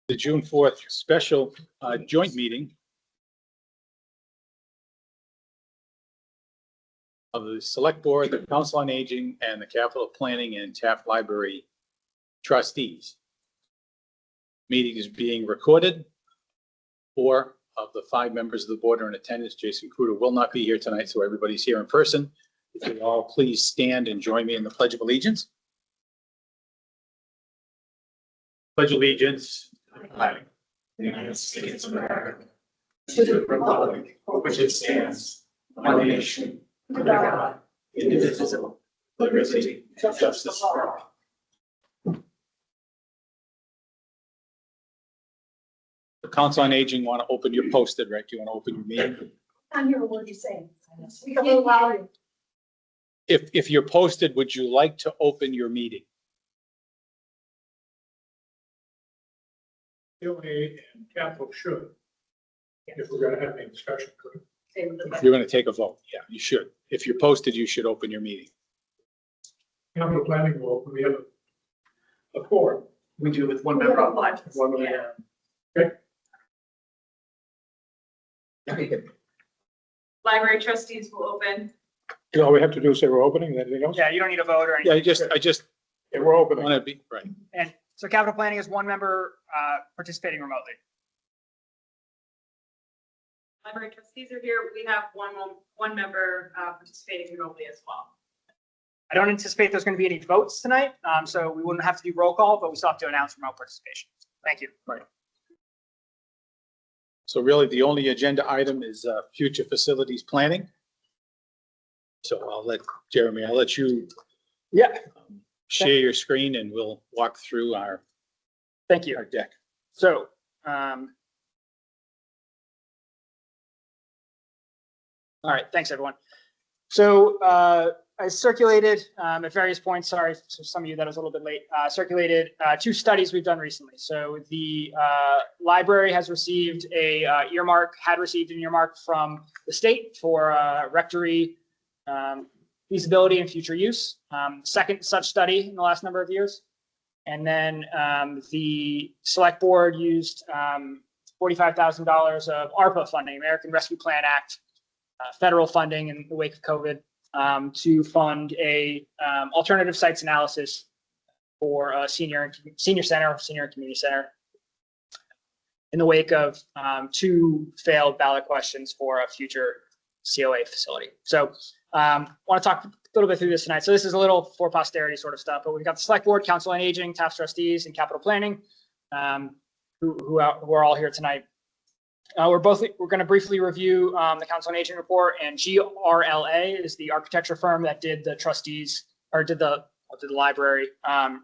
The June 4th special joint meeting of the Select Board, the Council on Aging, and the Capital Planning and Taft Library Trustees. Meeting is being recorded. 4 of the 5 members of the board are in attendance. Jason Cruder will not be here tonight, so everybody's here in person. If you all please stand and join me in the Pledge of Allegiance. Pledge allegiance to the flag of the United States of America, to the republic for which it stands, one nation, under God, indivisible, with liberty and justice for all. The Council on Aging want to open your posted, right? Do you want to open your meeting? I'm here. What are you saying? Speak a little louder. If you're posted, would you like to open your meeting? And capital should, if we're going to have any discussion. You're going to take a vote. Yeah, you should. If you're posted, you should open your meeting. Capital planning will, we have a quorum. We do with one member online. One of the, Okay. Library trustees will open. all we have to do is say we're opening, anything else? Yeah, you don't need a vote or anything. Yeah, I just Yeah, we're opening. want to be, right. And so capital planning is one member participating remotely. Library trustees are here. We have one member participating remotely as well. I don't anticipate there's going to be any votes tonight, so we wouldn't have to do roll call, but we still have to announce remote participation. Thank you. Right. So really, the only agenda item is future facilities planning. So I'll let Jeremy, I'll let you share your screen and we'll walk through our Thank you. deck. So, all right, thanks everyone. So I circulated at various points, sorry for some of you that was a little bit late, circulated 2 studies we've done recently. So the library has received a had received an earmark from the state for rectory feasibility and future use. Second such study in the last number of years. And then the select board used $45,000 of ARPA funding, American Rescue Plan Act, federal funding in the wake of COVID, to fund a alternative sites analysis for a senior center or senior community center in the wake of 2 failed ballot questions for a future COA facility. So want to talk a little bit through this tonight. So this is a little for posterity sort of stuff, but we've got the Select Board, Council on Aging, Taft Trustees, and Capital Planning, who are all here tonight. We're going to briefly review the Council on Aging report, and GRLA is the architecture firm that did the trustees or did the library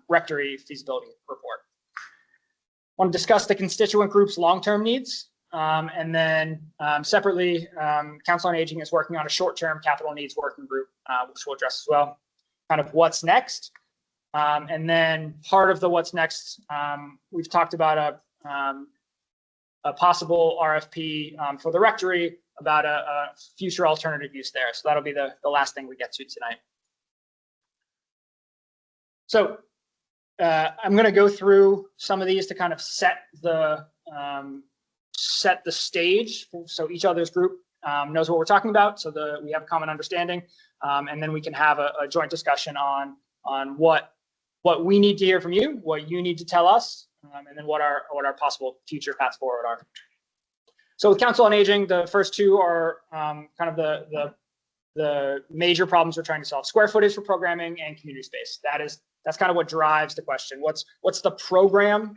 rectory feasibility report. I want to discuss the constituent group's long-term needs. And then separately, Council on Aging is working on a short-term capital needs working group, which we'll address as well. Kind of what's next. And then part of the what's next, we've talked about a possible RFP for the rectory about a future alternative use there. So that'll be the last thing we get to tonight. So I'm going to go through some of these to kind of set the stage, so each other's group knows what we're talking about, so we have a common understanding, and then we can have a joint discussion on what we need to hear from you, what you need to tell us, and then what our possible future paths forward are. So with Council on Aging, the first 2 are kind of the major problems we're trying to solve: square footage for programming and community space. That's kind of what drives the question. What's the program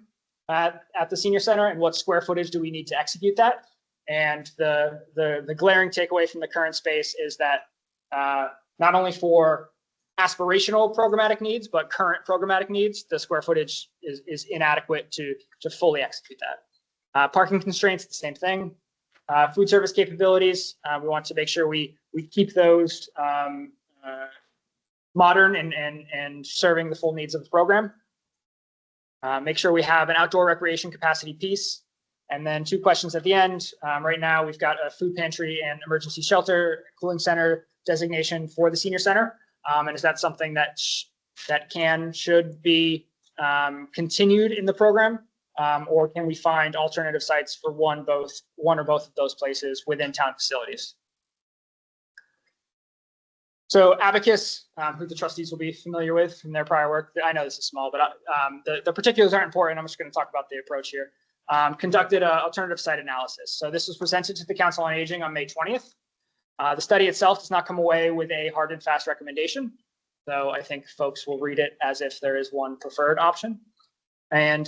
at the senior center, and what square footage do we need to execute that? And the glaring takeaway from the current space is that not only for aspirational programmatic needs, but current programmatic needs, the square footage is inadequate to fully execute that. Parking constraints, the same thing. Food service capabilities, we want to make sure we keep those modern and serving the full needs of the program. Make sure we have an outdoor recreation capacity piece. And then 2 questions at the end. Right now, we've got a food pantry and emergency shelter cooling center designation for the senior center. And is that something that should be continued in the program? or can we find alternative sites for one or both of those places within town facilities? So Abacus, who the trustees will be familiar with from their prior work, I know this is small, but the particulars aren't important. I'm just going to talk about the approach here. Conducted an alternative site analysis. So this was presented to the Council on Aging on May 20th. The study itself does not come away with a hard and fast recommendation, though I think folks will read it as if there is one preferred option. And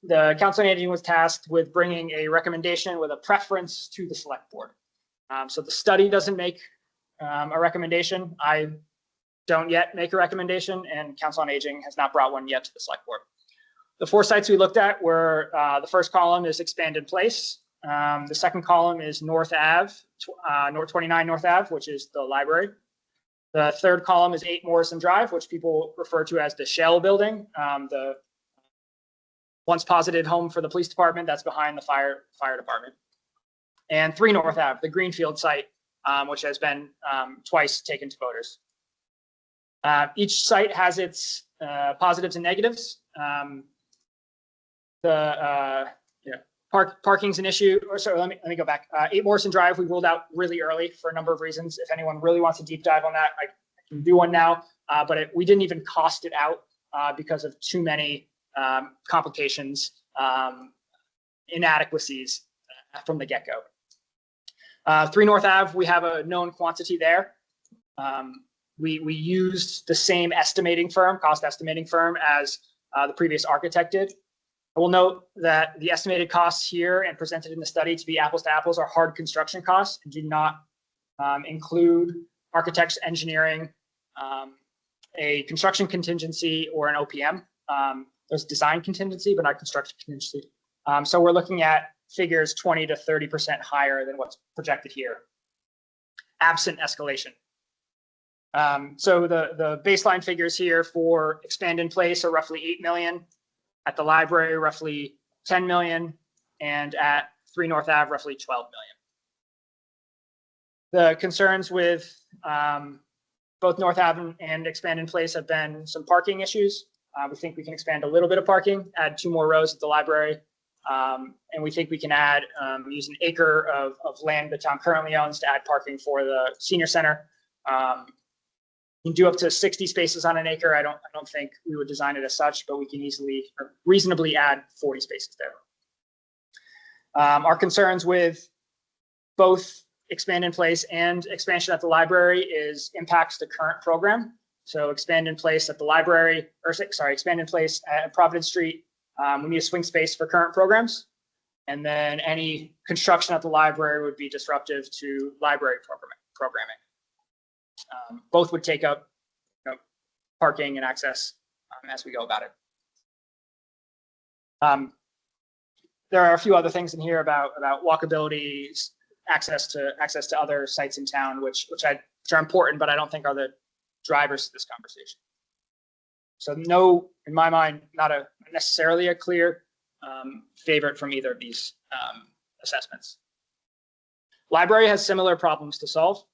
the Council on Aging was tasked with bringing a recommendation with a preference to the select board. So the study doesn't make a recommendation. I don't yet make a recommendation, and Council on Aging has not brought one yet to the select board. The 4 sites we looked at were, the first column is expand in place. The second column is North Ave, 29 North Ave, which is the library. The third column is 8 Morrison Drive, which people refer to as the Shell building, the once posited home for the police department that's behind the fire department. And 3 North Ave, the Greenfield site, which has been twice taken to voters. Each site has its positives and negatives. Parking's an issue. Or sorry, let me go back. 8 Morrison Drive, we ruled out really early for a number of reasons. If anyone really wants a deep dive on that, I can do one now. But we didn't even cost it out because of too many complications, inadequacies from the get-go. 3 North Ave, we have a known quantity there. We used the same cost estimating firm as the previous architect did. I will note that the estimated costs here and presented in the study to be apples to apples are hard construction costs and do not include architects, engineering, a construction contingency, or an OPM. There's design contingency, but not construction contingency. So we're looking at figures 20 to 30% higher than what's projected here, absent escalation. So the baseline figures here for expand in place are roughly 8 million. At the library, roughly 10 million, and at 3 North Ave, roughly 12 million. The concerns with both North Ave and expand in place have been some parking issues. We think we can expand a little bit of parking, add 2 more rows at the library, and we think we can add, use an acre of land the town currently owns to add parking for the senior center. You can do up to 60 spaces on an acre. I don't think we would design it as such, but we can easily or reasonably add 40 spaces there. Our concerns with both expand in place and expansion at the library is impacts the current program. So expand in place at the library, or sorry, expand in place at Providence Street. We need a swing space for current programs. And then any construction at the library would be disruptive to library programming. Both would take up parking and access as we go about it. There are a few other things in here about walkability, access to other sites in town, which are important, but I don't think are the drivers to this conversation. So no, in my mind, not necessarily a clear favorite from either of these assessments. Library has similar problems to solve.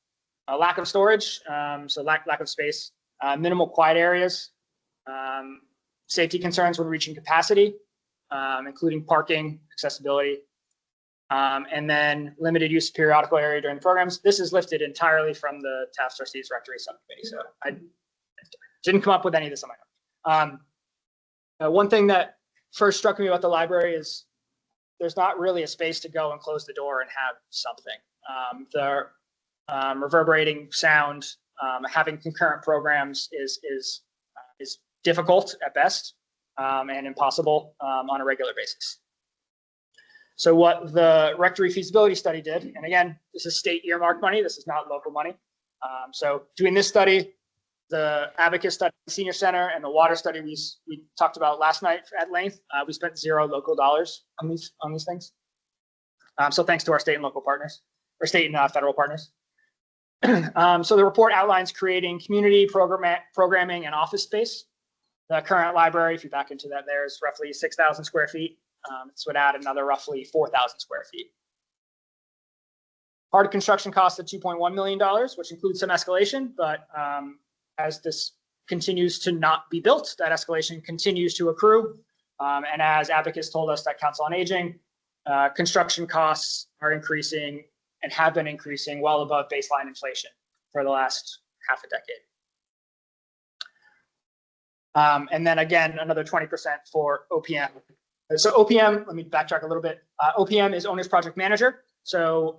Lack of storage, so lack of space, minimal quiet areas, safety concerns when reaching capacity, including parking, accessibility, and then limited use of periodical area during the programs. This is lifted entirely from the Taft Trustees Rectory Subcommittee, so I didn't come up with any of this on my own. One thing that first struck me about the library is there's not really a space to go and close the door and have something. The reverberating sound, having concurrent programs is difficult at best and impossible on a regular basis. So what the rectory feasibility study did, and again, this is state earmarked money, this is not local money. So doing this study, the Abacus study, senior center, and the water study we talked about last night at length, we spent $0 local dollars on these things. So thanks to our state and local partners, or state and federal partners. So the report outlines creating community programming and office space. The current library, if you back into that, there's roughly 6,000 square feet. This would add another roughly 4,000 square feet. Hard construction costs of $2.1 million, which includes some escalation, but as this continues to not be built, that escalation continues to accrue. And as Abacus told us that Council on Aging, construction costs are increasing and have been increasing well above baseline inflation for the last half a decade. And then again, another 20% for OPM. So OPM, let me backtrack a little bit. OPM is Owner's Project Manager. So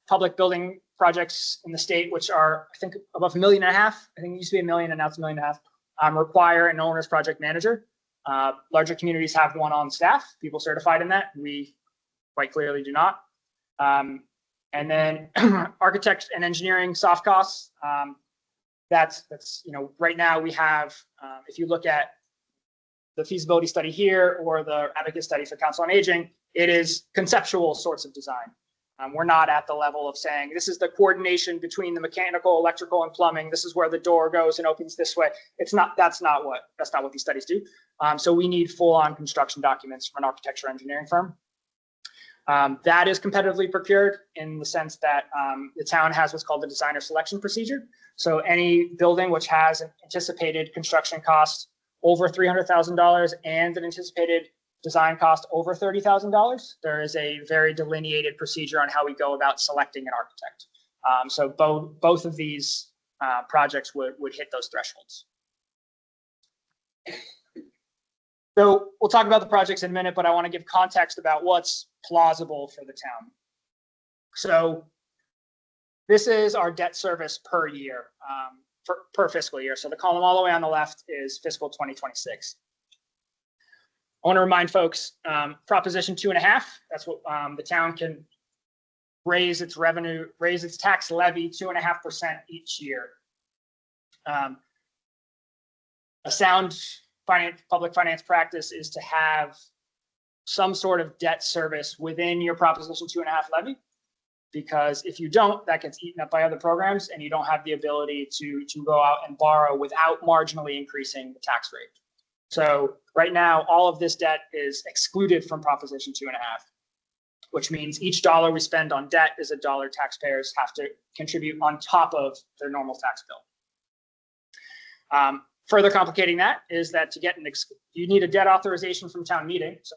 public building projects in the state, which are, I think, above $1.5 million, I think it used to be $1 million and now it's $1.5 million, require an Owner's Project Manager. Larger communities have one on staff, people certified in that. We quite clearly do not. And then architect and engineering soft costs. That's right now we have, if you look at the feasibility study here or the Abacus study for Council on Aging, it is conceptual sorts of design. We're not at the level of saying this is the coordination between the mechanical, electrical, and plumbing. This is where the door goes and opens this way. It's not. That's not what these studies do. So we need full-on construction documents from an architecture engineering firm. That is competitively procured in the sense that the town has what's called the designer selection procedure. So any building which has an anticipated construction cost over $300,000 and an anticipated design cost over $30,000, there is a very delineated procedure on how we go about selecting an architect. So both of these projects would hit those thresholds. So we'll talk about the projects in a minute, but I want to give context about what's plausible for the town. So this is our debt service per year, per fiscal year. So the column all the way on the left is fiscal 2026. I want to remind folks, Proposition 2.5, that's what the town can raise its revenue, raise its tax levy 2.5% each year. A sound public finance practice is to have some sort of debt service within your Proposition 2.5 levy, because if you don't, that gets eaten up by other programs and you don't have the ability to go out and borrow without marginally increasing the tax rate. So right now, all of this debt is excluded from Proposition 2.5, which means each dollar we spend on debt is a dollar taxpayers have to contribute on top of their normal tax bill. Further complicating that is that to get you need a debt authorization from town meeting. So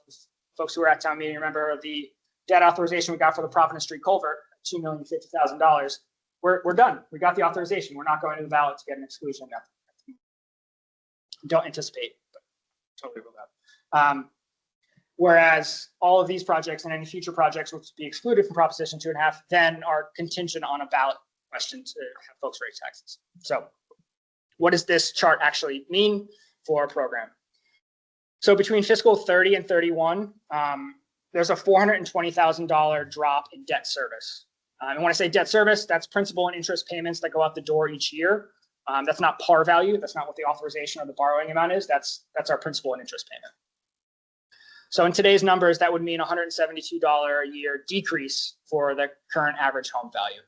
folks who were at town meeting remember the debt authorization we got for the Providence Street culvert, $2,050,000. We're done. We got the authorization. We're not going to the ballot to get an exclusion. Don't anticipate, but totally ruled out. Whereas all of these projects and any future projects which be excluded from Proposition 2.5 then are contingent on a ballot question to have folks raise taxes. So what does this chart actually mean for a program? So between fiscal 30 and 31, there's a $420,000 drop in debt service. And when I say debt service, that's principal and interest payments that go out the door each year. That's not par value. That's not what the authorization or the borrowing amount is. That's our principal and interest payment. So in today's numbers, that would mean $172 a year decrease for the current average home value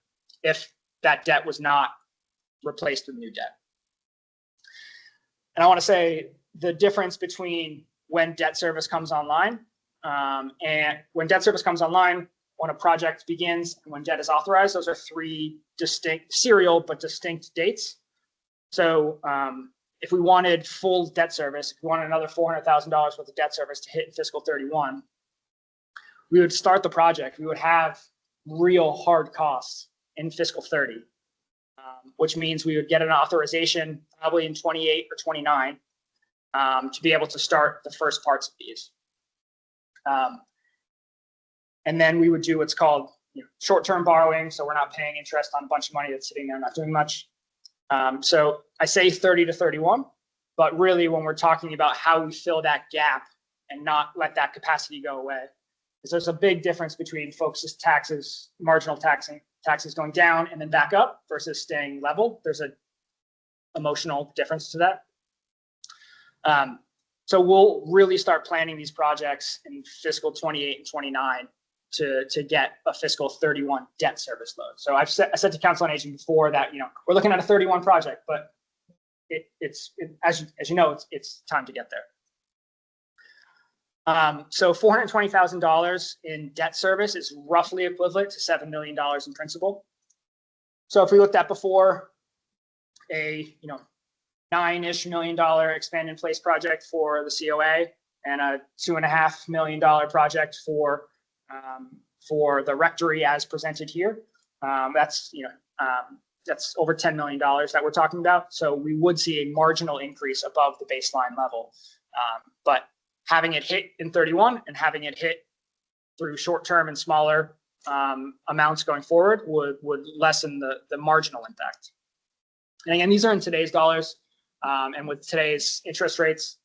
if that debt was not replaced with new debt. And I want to say the difference between when debt service comes online and when debt service comes online, when a project begins and when debt is authorized, those are three distinct serial but distinct dates. So if we wanted full debt service, if we wanted another $400,000 worth of debt service to hit in fiscal 31, we would start the project. We would have real hard costs in fiscal 30. Which means we would get an authorization probably in 28 or 29 to be able to start the first parts of these. And then we would do what's called short-term borrowing. So we're not paying interest on a bunch of money that's sitting there not doing much. So I say 30 to 31, but really when we're talking about how we fill that gap and not let that capacity go away, is there's a big difference between folks' taxes, marginal taxes going down and then back up versus staying level. There's an emotional difference to that. So we'll really start planning these projects in fiscal 28 and 29 to get a fiscal 31 debt service load. So I said to Council on Aging before that, we're looking at a 31 project, but as you know, it's time to get there. So $420,000 in debt service is roughly equivalent to $7 million in principal. So if we looked at before a $9-ish million expand in place project for the COA, and a $2.5 million project for the rectory as presented here. That's over $10 million that we're talking about. So we would see a marginal increase above the baseline level. But having it hit in 31 and having it hit through short-term and smaller amounts going forward would lessen the marginal impact. And again, these are in today's dollars, and with today's interest rates,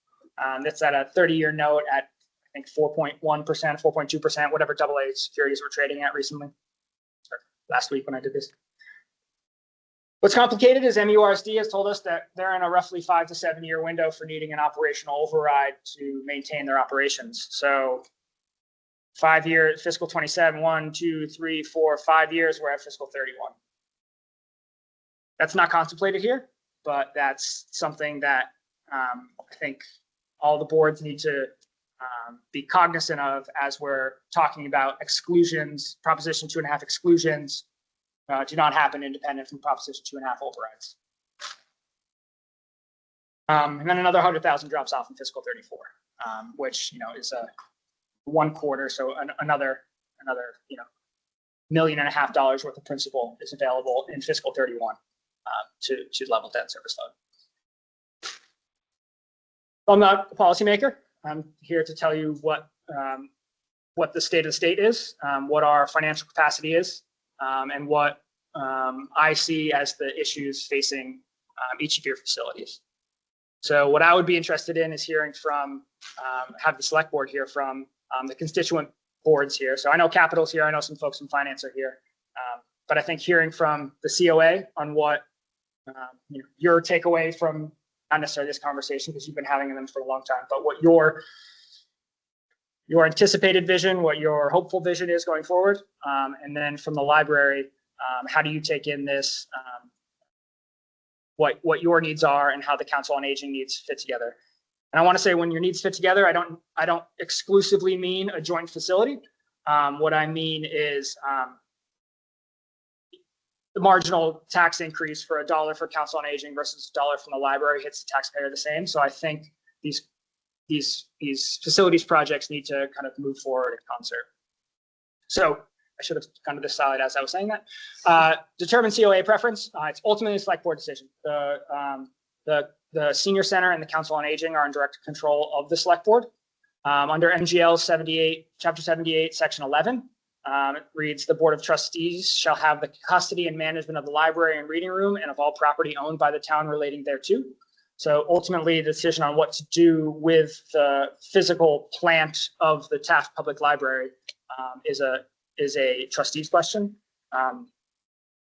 that's at a 30-year note at, I think, 4.1%, 4.2%, whatever AA securities were trading at recently, or last week when I did this. What's complicated is MURSD has told us that they're in a roughly 5 to 7 year window for needing an operational override to maintain their operations. So 5 years, fiscal 27, 1, 2, 3, 4, 5 years, we're at fiscal 31. That's not contemplated here, but that's something that I think all the boards need to be cognizant of as we're talking about exclusions. Proposition 2.5 exclusions do not happen independent from Proposition 2.5 overrides. And then another 100,000 drops off in fiscal 34, which is a 1 quarter, so another $1.5 million worth of principal is available in fiscal 31 to level debt service load. I'm not a policymaker. I'm here to tell you what the state of the state is, what our financial capacity is, and what I see as the issues facing each of your facilities. So what I would be interested in is hearing from, have the select board hear from the constituent boards here. So I know Capital's here, I know some folks from finance are here, but I think hearing from the COA on what your takeaway from, not necessarily this conversation because you've been having them for a long time, but what your anticipated vision, what your hopeful vision is going forward, and then from the library, how do you take in this, what your needs are and how the Council on Aging needs fit together. And I want to say when your needs fit together, I don't exclusively mean a joint facility. What I mean is the marginal tax increase for $1 for Council on Aging versus $1 from the library hits the taxpayer the same. So I think these facilities projects need to kind of move forward in concert. So I should have gone to this slide as I was saying that. Determine COA preference. It's ultimately a select board decision. The senior center and the Council on Aging are in direct control of the select board. Under MGL 78, Chapter 78, Section 11, it reads, the Board of Trustees shall have the custody and management of the library and reading room and of all property owned by the town relating thereto. So ultimately, the decision on what to do with the physical plant of the Taft Public Library is a trustees question.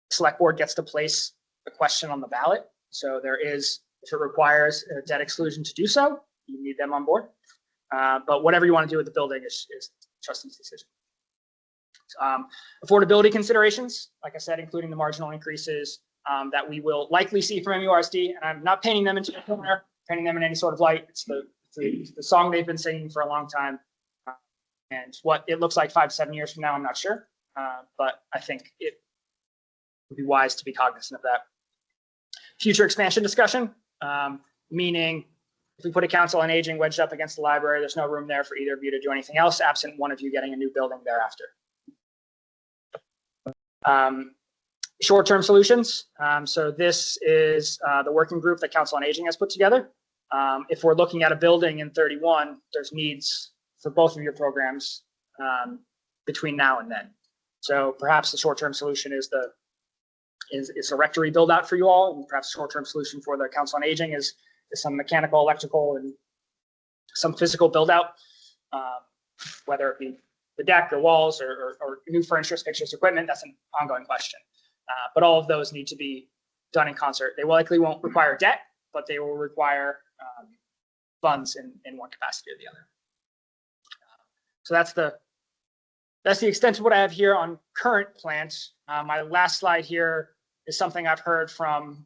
Select board gets to place the question on the ballot. So there is, if it requires a debt exclusion to do so, you need them on board. But whatever you want to do with the building is trustees' decision. Affordability considerations, like I said, including the marginal increases that we will likely see from MURSD, and I'm not painting them into a corner, painting them in any sort of light. It's the song they've been singing for a long time, and what it looks like 5 to 7 years from now, I'm not sure, but I think it would be wise to be cognizant of that. Future expansion discussion, meaning if we put a Council on Aging wedged up against the library, there's no room there for either of you to do anything else, absent one of you getting a new building thereafter. Short-term solutions. So this is the working group that Council on Aging has put together. If we're looking at a building in 31, there's needs for both of your programs between now and then. So perhaps the short-term solution is a rectory build out for you all, and perhaps a short-term solution for the Council on Aging is some mechanical, electrical, and some physical build out, whether it be the deck or walls or new furniture, fixtures, equipment. That's an ongoing question. But all of those need to be done in concert. They likely won't require debt, but they will require funds in one capacity or the other. So that's the extent of what I have here on current plans. My last slide here is something I've heard from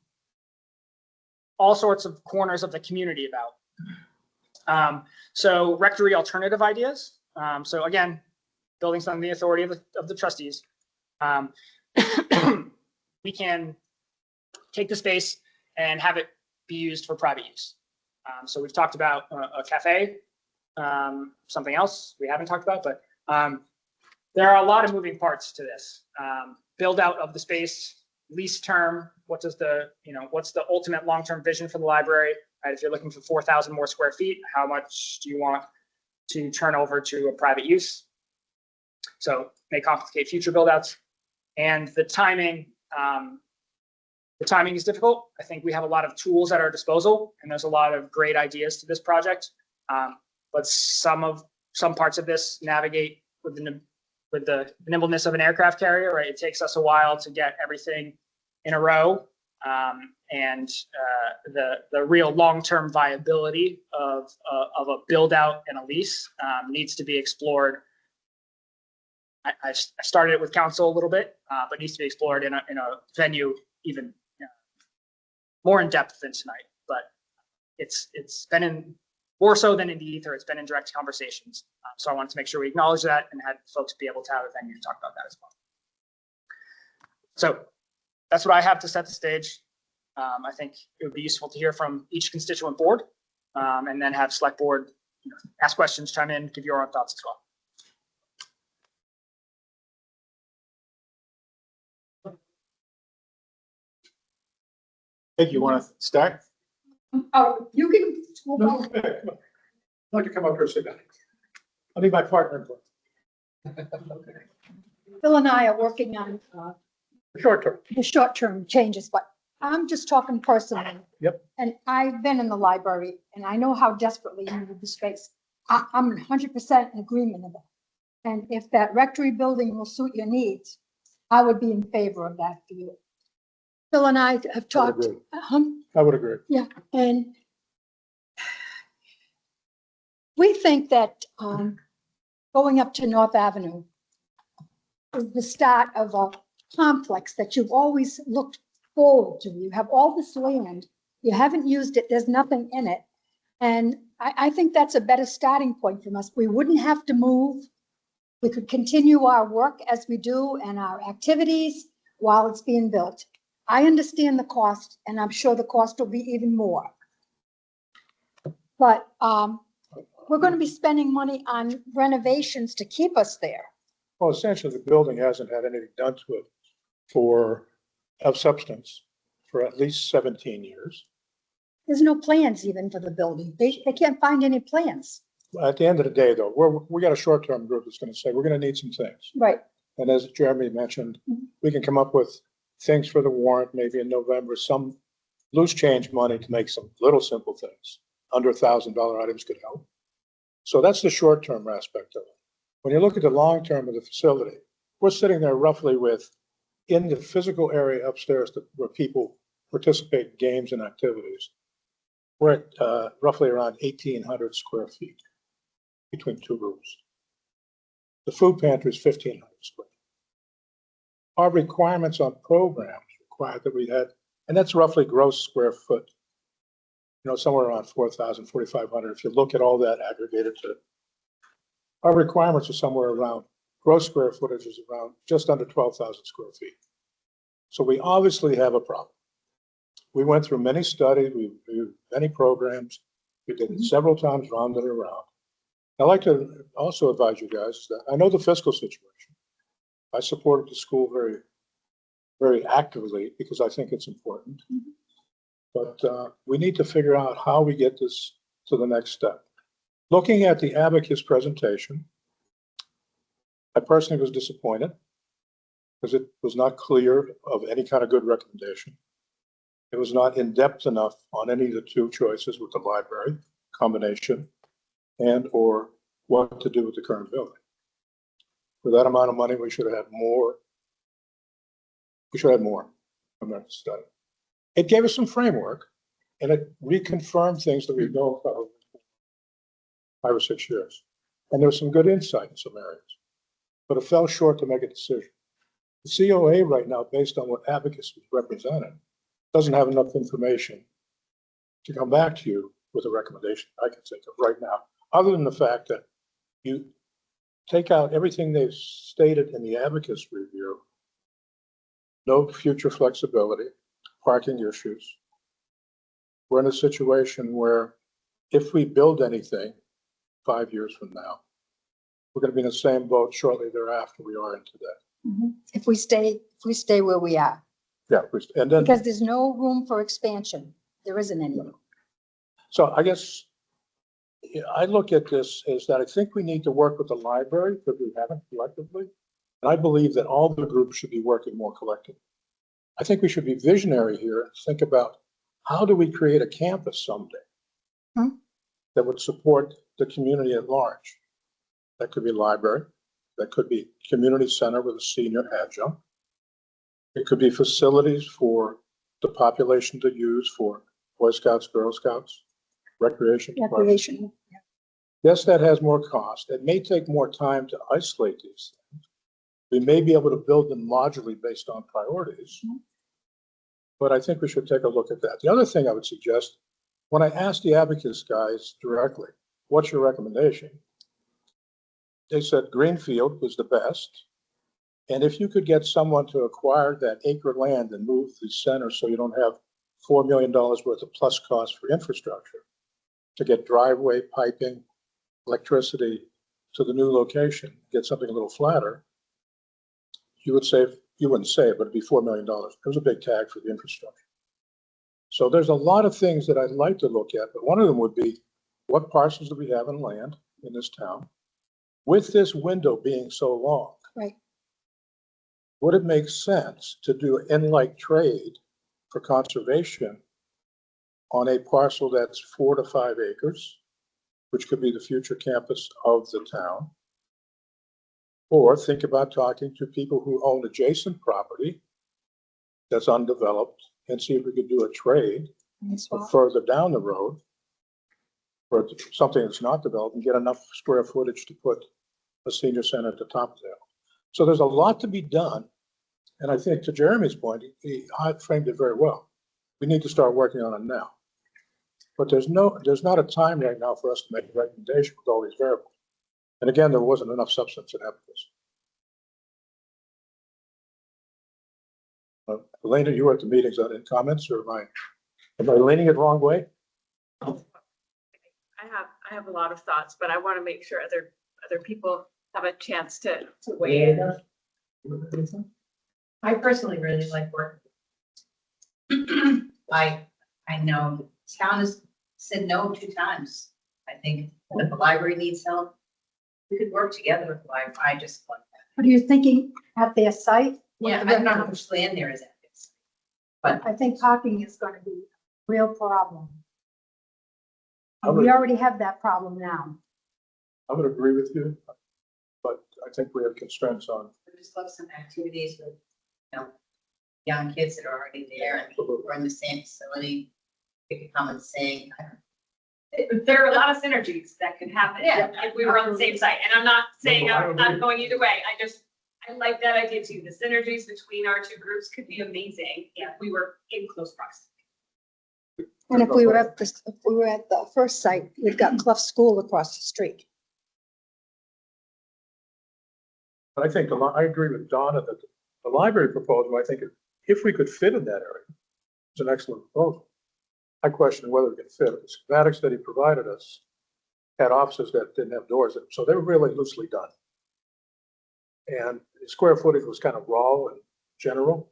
all sorts of corners of the community about. So rectory alternative ideas. So again, buildings under the authority of the trustees. We can take the space and have it be used for private use. So we've talked about a cafe, something else we haven't talked about, but there are a lot of moving parts to this. Build out of the space, lease term, what's the ultimate long-term vision for the library, right? If you're looking for 4,000 more square feet, how much do you want to turn over to a private use? So may complicate future build outs. And the timing is difficult. I think we have a lot of tools at our disposal, and there's a lot of great ideas to this project. But some parts of this navigate with the nimbleness of an aircraft carrier, right? It takes us a while to get everything in a row. And the real long-term viability of a build out and a lease needs to be explored. I started it with council a little bit, but needs to be explored in a venue even more in depth than tonight. But it's been in more so than in the ether. It's been in direct conversations. So I wanted to make sure we acknowledge that and had folks be able to have a venue to talk about that as well. So that's what I have to set the stage. I think it would be useful to hear from each constituent board, and then have select board ask questions, chime in, give your own thoughts as well. Peg, you want to start? Oh, you can. No, come on. I'd like to come up here and sit down. I'll be my partner. Phil and I are working on Short term. the short-term changes, but I'm just talking personally. Yep. And I've been in the library and I know how desperately you need the space. I'm 100% in agreement with that. And if that rectory building will suit your needs, I would be in favor of that for you. Phil and I have talked. agree. I would agree. Yeah, and we think that going up to North Avenue is the start of a complex that you've always looked forward to. You have all this land, you haven't used it, there's nothing in it. And I think that's a better starting point from us. We wouldn't have to move. We could continue our work as we do and our activities while it's being built. I understand the cost, and I'm sure the cost will be even more. But we're going to be spending money on renovations to keep us there. Well, essentially, the building hasn't had anything done to it of substance for at least 17 years. There's no plans even for the building. They can't find any plans. At the end of the day, though, we got a short-term group that's going to say, we're going to need some things. Right. And as Jeremy mentioned, we can come up with things for the warrant, maybe in November, some loose change money to make some little simple things. Under $1,000 items could help. So that's the short-term aspect of it. When you look at the long-term of the facility, we're sitting there roughly with, in the physical area upstairs where people participate in games and activities, we're at roughly around 1,800 square feet between two rooms. The food pantry is 1,500 square feet. Our requirements on programs require that we had, and that's roughly gross square foot, somewhere around 4,000, 4,500. If you look at all that aggregated to, our requirements are somewhere around, gross square footage is around just under 12,000 square feet. So we obviously have a problem. We went through many studies, we reviewed many programs, we did it several times, round and around. I'd like to also advise you guys that I know the fiscal situation. I supported the school very, very actively because I think it's important. But we need to figure out how we get this to the next step. Looking at the abacus presentation, I personally was disappointed because it was not clear of any kind of good recommendation. It was not in depth enough on any of the two choices with the library combination and or what to do with the current building. For that amount of money, we should have had more. We should have more from that study. It gave us some framework and it reconfirmed things that we've known for 5 or 6 years. And there was some good insight in some areas, but it fell short to make a decision. The COA right now, based on what abacus was represented, doesn't have enough information to come back to you with a recommendation I can think of right now, other than the fact that you take out everything they've stated in the abacus review, no future flexibility, parking issues. We're in a situation where if we build anything, 5 years from now, we're going to be in the same boat shortly thereafter we are in today. If we stay where we are, Yeah, and then, because there's no room for expansion. There isn't any. so I guess yeah, I look at this as that I think we need to work with the library because we haven't collectively. And I believe that all the groups should be working more collectively. I think we should be visionary here and think about how do we create a campus someday that would support the community at large. That could be library, that could be community center with a senior adjunct. It could be facilities for the population to use for Boy Scouts, Girl Scouts, recreation. Recreation. Yes, that has more cost. It may take more time to isolate these things. We may be able to build them modularly based on priorities. But I think we should take a look at that. The other thing I would suggest, when I asked the Abacus guys directly, what's your recommendation? They said Greenfield was the best. And if you could get someone to acquire that acre land and move the center so you don't have $4 million worth of plus cost for infrastructure to get driveway, piping, electricity to the new location, get something a little flatter, you would save, you wouldn't save, but it'd be $4 million. It was a big tag for the infrastructure. So there's a lot of things that I'd like to look at, but one of them would be what parcels do we have in land in this town? With this window being so long, Right. would it make sense to do in-like trade for conservation on a parcel that's 4 to 5 acres, which could be the future campus of the town? Or think about talking to people who own adjacent property that's undeveloped and see if we could do a trade further down the road for something that's not developed and get enough square footage to put a senior center at the top of there. So there's a lot to be done. And I think to Jeremy's point, he framed it very well. We need to start working on it now. But there's not a time right now for us to make a recommendation with all these variables. And again, there wasn't enough substance in Abacus. Elena, you were at the meetings. Any comments, or am I leaning it the wrong way? I have a lot of thoughts, but I want to make sure other people have a chance to weigh in. I personally really like working. I know town has said no 2 times. I think that the library needs help. We could work together with the library. I just like that. What are you thinking at their site? Yeah, I don't know how much land there is at this. But I think parking is going to be a real problem. I would- We already have that problem now. I would agree with you, but I think we have constraints on. I just love some activities with, young kids that are already there and we're in the same facility. We could come and sing. There are a lot of synergies that could happen if we were on the same site. And I'm not saying I'm going either way. I like that idea too. The synergies between our 2 groups could be amazing if we were in close proximity. And if we were at the first site, we've got Clough School across the street. But I think I agree with Donna that the library proposal, I think if we could fit in that area, it's an excellent proposal. I question whether we can fit. The schematics that he provided us had offices that didn't have doors in them, so they were really loosely done. And the square footage was kind of raw and general.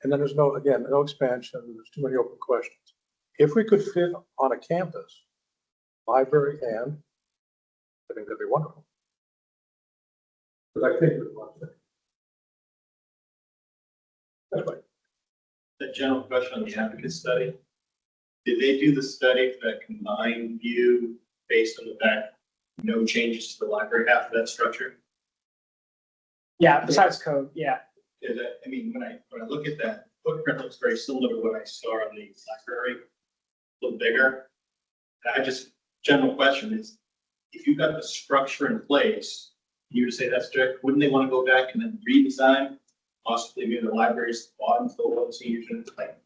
And then there's no expansion. There's too many open questions. If we could fit on a campus, library, and I think that'd be wonderful. But I think it's one thing. Anyway, A general question on the advocate study. Did they do the study for that combined view based on the fact no changes to the library half of that structure? Yeah, besides code, yeah. Is that, I mean, when I look at that footprint, looks very similar to what I saw on the library, a little bigger. And general question is, if you've got the structure in place, you would say that's strict, wouldn't they want to go back and then redesign? Possibly maybe the library's bottom floor, the senior center, like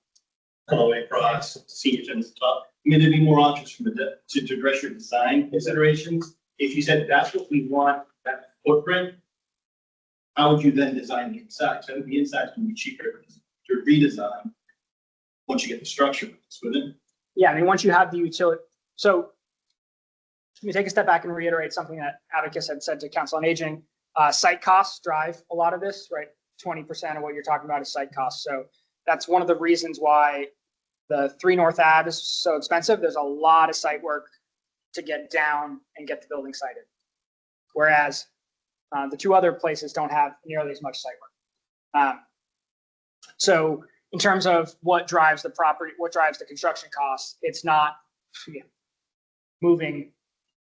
all the way across, senior center's top. I mean, there'd be more options from to address your design considerations. If you said that's what we want, that footprint, how would you then design the inside? So the inside's going to be cheaper to redesign once you get the structure with it. Yeah, I mean, once you have the utility, so Let me take a step back and reiterate something that Abacus had said to Council on Aging. Site costs drive a lot of this, right? 20% of what you're talking about is site costs. So that's one of the reasons why the 3 North Ave is so expensive. There's a lot of site work to get down and get the building sited. Whereas the 2 other places don't have nearly as much site work. So in terms of what drives the property, what drives the construction costs, it's not moving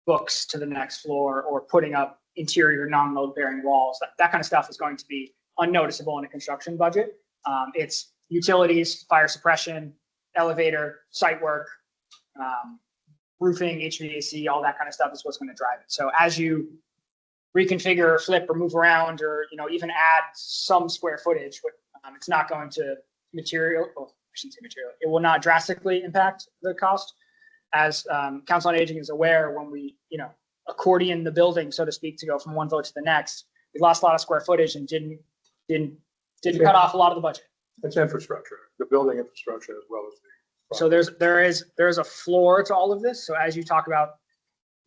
books to the next floor or putting up interior non-load bearing walls. That kind of stuff is going to be unnoticeable in a construction budget. It's utilities, fire suppression, elevator, site work, roofing, HVAC, all that kind of stuff is what's going to drive it. So as you reconfigure, or flip, or move around, or even add some square footage, it's not going to it will not drastically impact the cost. As Council on Aging is aware, when we accordion the building, so to speak, to go from one vote to the next, we lost a lot of square footage and didn't cut off a lot of the budget. It's infrastructure, the building infrastructure as well as the. So there's a floor to all of this. So as you talk about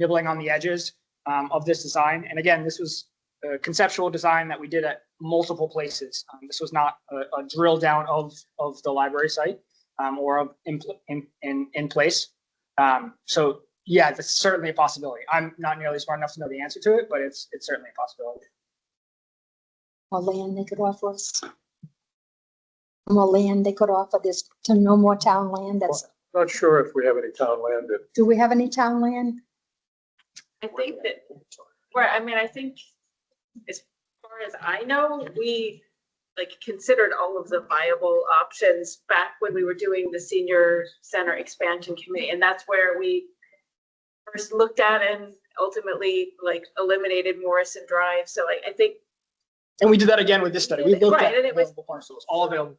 nibbling on the edges of this design, and again, this was a conceptual design that we did at multiple places. This was not a drill down of the library site or in place. So yeah, that's certainly a possibility. I'm not nearly smart enough to know the answer to it, but it's certainly a possibility. More land they could offer us. More land they could offer this to no more town land. That's, Not sure if we have any town land that. do we have any town land? I think that, I think as far as I know, we considered all of the viable options back when we were doing the senior center expansion committee. And that's where we first looked at and ultimately eliminated Morrison Drive. So I think. And we did that again with this study. We looked Right, at and it was- available parcels, all available.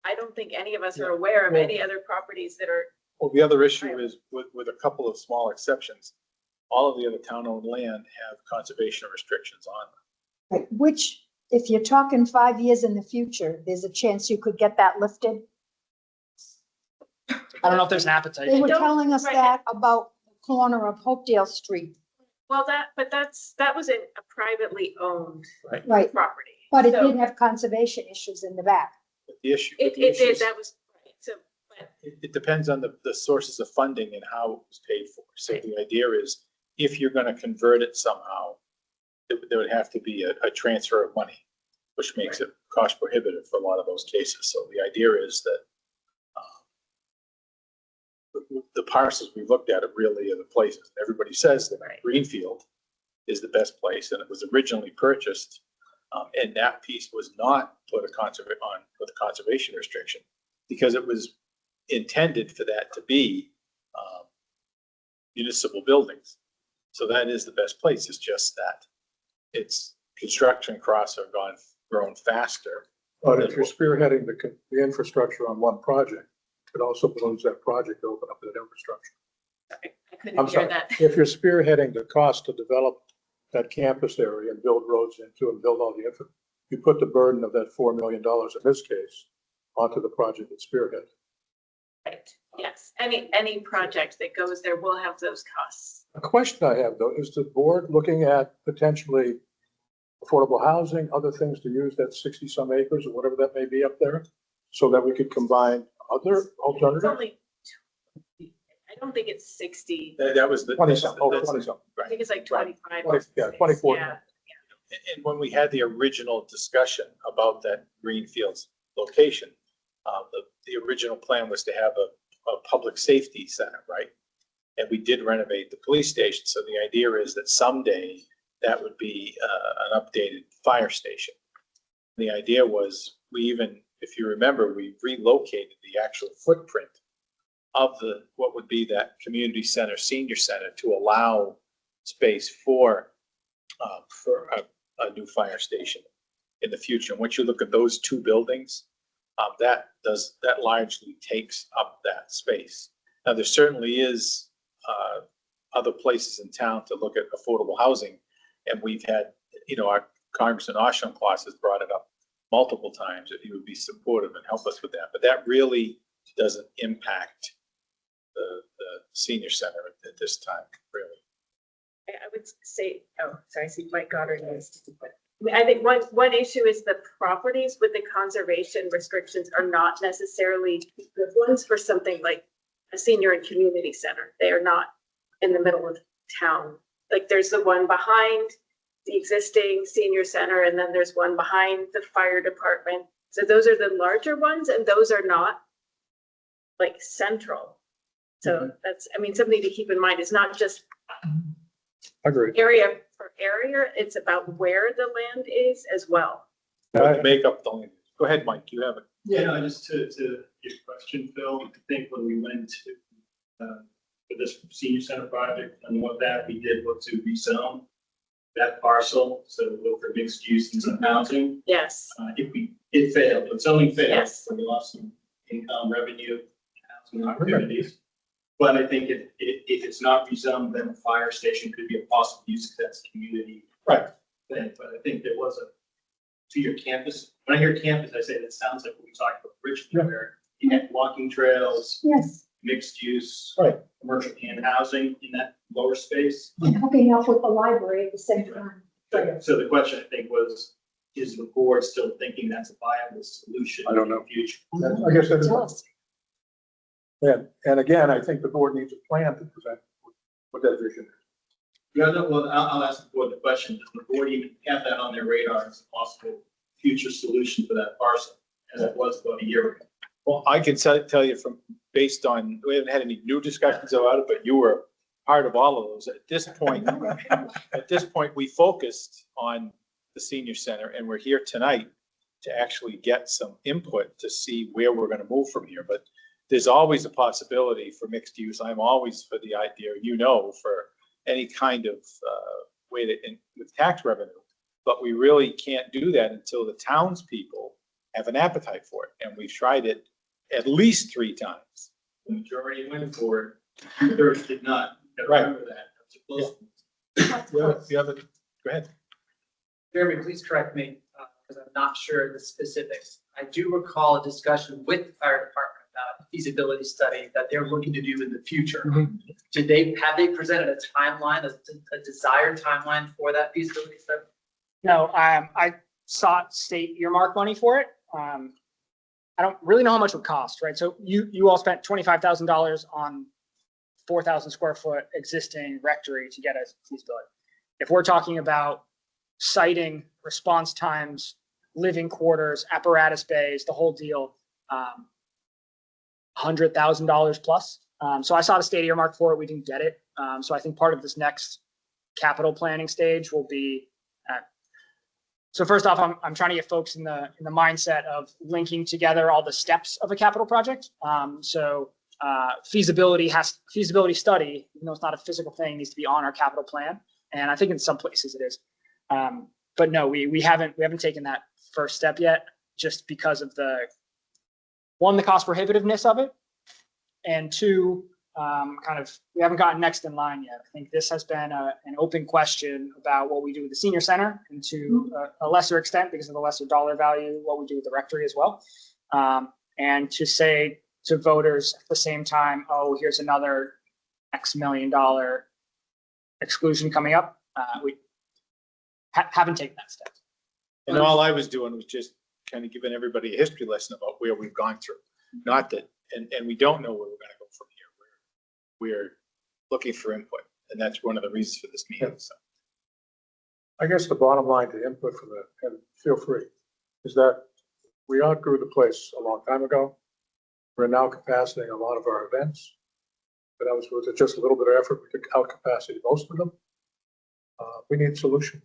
I don't think any of us are aware of any other properties that are. Well, the other issue is with a couple of small exceptions, all of the other town-owned land have conservation restrictions on them. Which, if you're talking 5 years in the future, there's a chance you could get that lifted. I don't know if there's an appetite. They were don't- telling us right. that about the corner of Hopedale Street. Well, that was a privately owned Right, property. but it So did have conservation issues in the back. But the issue. It the issue did, is- that was, right, so, but It depends on the sources of funding and how it was paid for. So the idea is, if you're going to convert it somehow, there would have to be a transfer of money, which makes it cost prohibitive for a lot of those cases. So the idea is that the parcels we looked at are really are the places. Everybody says that Right. Greenfield is the best place, and it was originally purchased, and that piece was not put with a conservation restriction because it was intended for that to be municipal buildings. So that is the best place. It's just that its construction costs have grown faster. But if you're spearheading the infrastructure on one project, it also balloons that project to open up that infrastructure. I I'm couldn't hear sorry, that. if you're spearheading the cost to develop that campus area and build roads into and build all the infra, you put the burden of that $4 million in this case onto the project that's spearhead. Right, yes, any project that goes there will have those costs. A question I have though, is the board looking at potentially affordable housing, other things to use that 60 some acres or whatever that may be up there, so that we could combine other It's alternatives? only, I don't think it's 60, That was the. 20 some, that's- 20 some. I think it's like 25. 20, yeah, 24. Yeah. And when we had the original discussion about that Greenfields location, the original plan was to have a public safety center, right? And we did renovate the police station. So the idea is that someday that would be an updated fire station. The idea was if you remember, we relocated the actual footprint of what would be that community center, senior center, to allow space for a new fire station in the future. And once you look at those 2 buildings, that largely takes up that space. Now, there certainly is other places in town to look at affordable housing, and we've had, our Congressman Auchincloss has brought it up multiple times that he would be supportive and help us with that. But that really doesn't impact the senior center at this time, really. I would say, oh, sorry, I see Mike Goddard is. I think one issue is the properties with the conservation restrictions are not necessarily good ones for something like a senior and community center. They are not in the middle of town. Like there's the one behind the existing senior center, and then there's one behind the fire department. So those are the larger ones, and those are not like central. So that's, I mean, something to keep in mind. It's not just Agreed. area for area, it's about where the land is as well. What make up the land. Go ahead, Mike, you have it. Yeah, just to your question, Phil, I think when we went to, for this senior center project and what that, we did look to rezone that parcel, so look for mixed use and some housing. Yes. It failed, but zoning failed. Yes. We lost some income, revenue, housing opportunities. But I think if it's not rezoned, then a fire station could be a possible use because that's a community. Right. Thing, but I think there was to your campus. When I hear campus, I say that sounds like what we talked about originally, where you had walking trails, Yes, mixed use, Right. commercial and housing in that lower space. and hooking up with the library at the same time. So the question I think was, is the board still thinking that's a viable solution? I don't in know. the future? I guess that's, and again, I think the board needs a plan to present what that vision is. Yeah, no, well, I'll ask the board the question, does the board even have that on their radar as a possible future solution for that parcel, as it was about a year ago? Well, I can tell you from, based on, we haven't had any new discussions about it, but you were part of all of those. At this point, we focused on the senior center, and we're here tonight to actually get some input to see where we're gonna move from here. But there's always a possibility for mixed use. I'm always for the idea, for any kind of way to, with tax revenue. But we really can't do that until the townspeople have an appetite for it. And we've tried it at least 3 times. The majority went for it, 2/3 did not. You gotta remember that. That's a close one. You have it, go ahead. Jeremy, please correct me, because I'm not sure the specifics. I do recall a discussion with the fire department about a feasibility study that they're looking to do in the future. Have they presented a timeline, a desired timeline for that feasibility study? No, I sought state earmark money for it. I don't really know how much it would cost, right? So you all spent $25,000 on 4,000 square foot existing rectory to get a feasibility. If we're talking about siting, response times, living quarters, apparatus bays, the whole deal, $100,000 plus. So I sought a state earmark for it. We didn't get it. So I think part of this next capital planning stage will be. So first off, I'm trying to get folks in the mindset of linking together all the steps of a capital project. Feasibility study, even though it's not a physical thing, needs to be on our capital plan. And I think in some places it is. But no, we haven't taken that first step yet, just because of the cost prohibitiveness of it, and 2, we haven't gotten next in line yet. I think this has been an open question about what we do with the senior center, and to a lesser extent, because of the lesser dollar value, what we do with the rectory as well. And to say to voters at the same time, oh, here's another X $1 million exclusion coming up, we haven't taken that step. And all I was doing was just kind of giving everybody a history lesson about where we've gone through. Not that, and we don't know where we're going to go from here. We're looking for input, and that's one of the reasons for this meeting. So. I guess the bottom line to input from that, and feel free, is that we outgrew the place a long time ago. We're now capacitating a lot of our events. But that was with just a little bit of effort, we could out capacity most of them. We need a solution.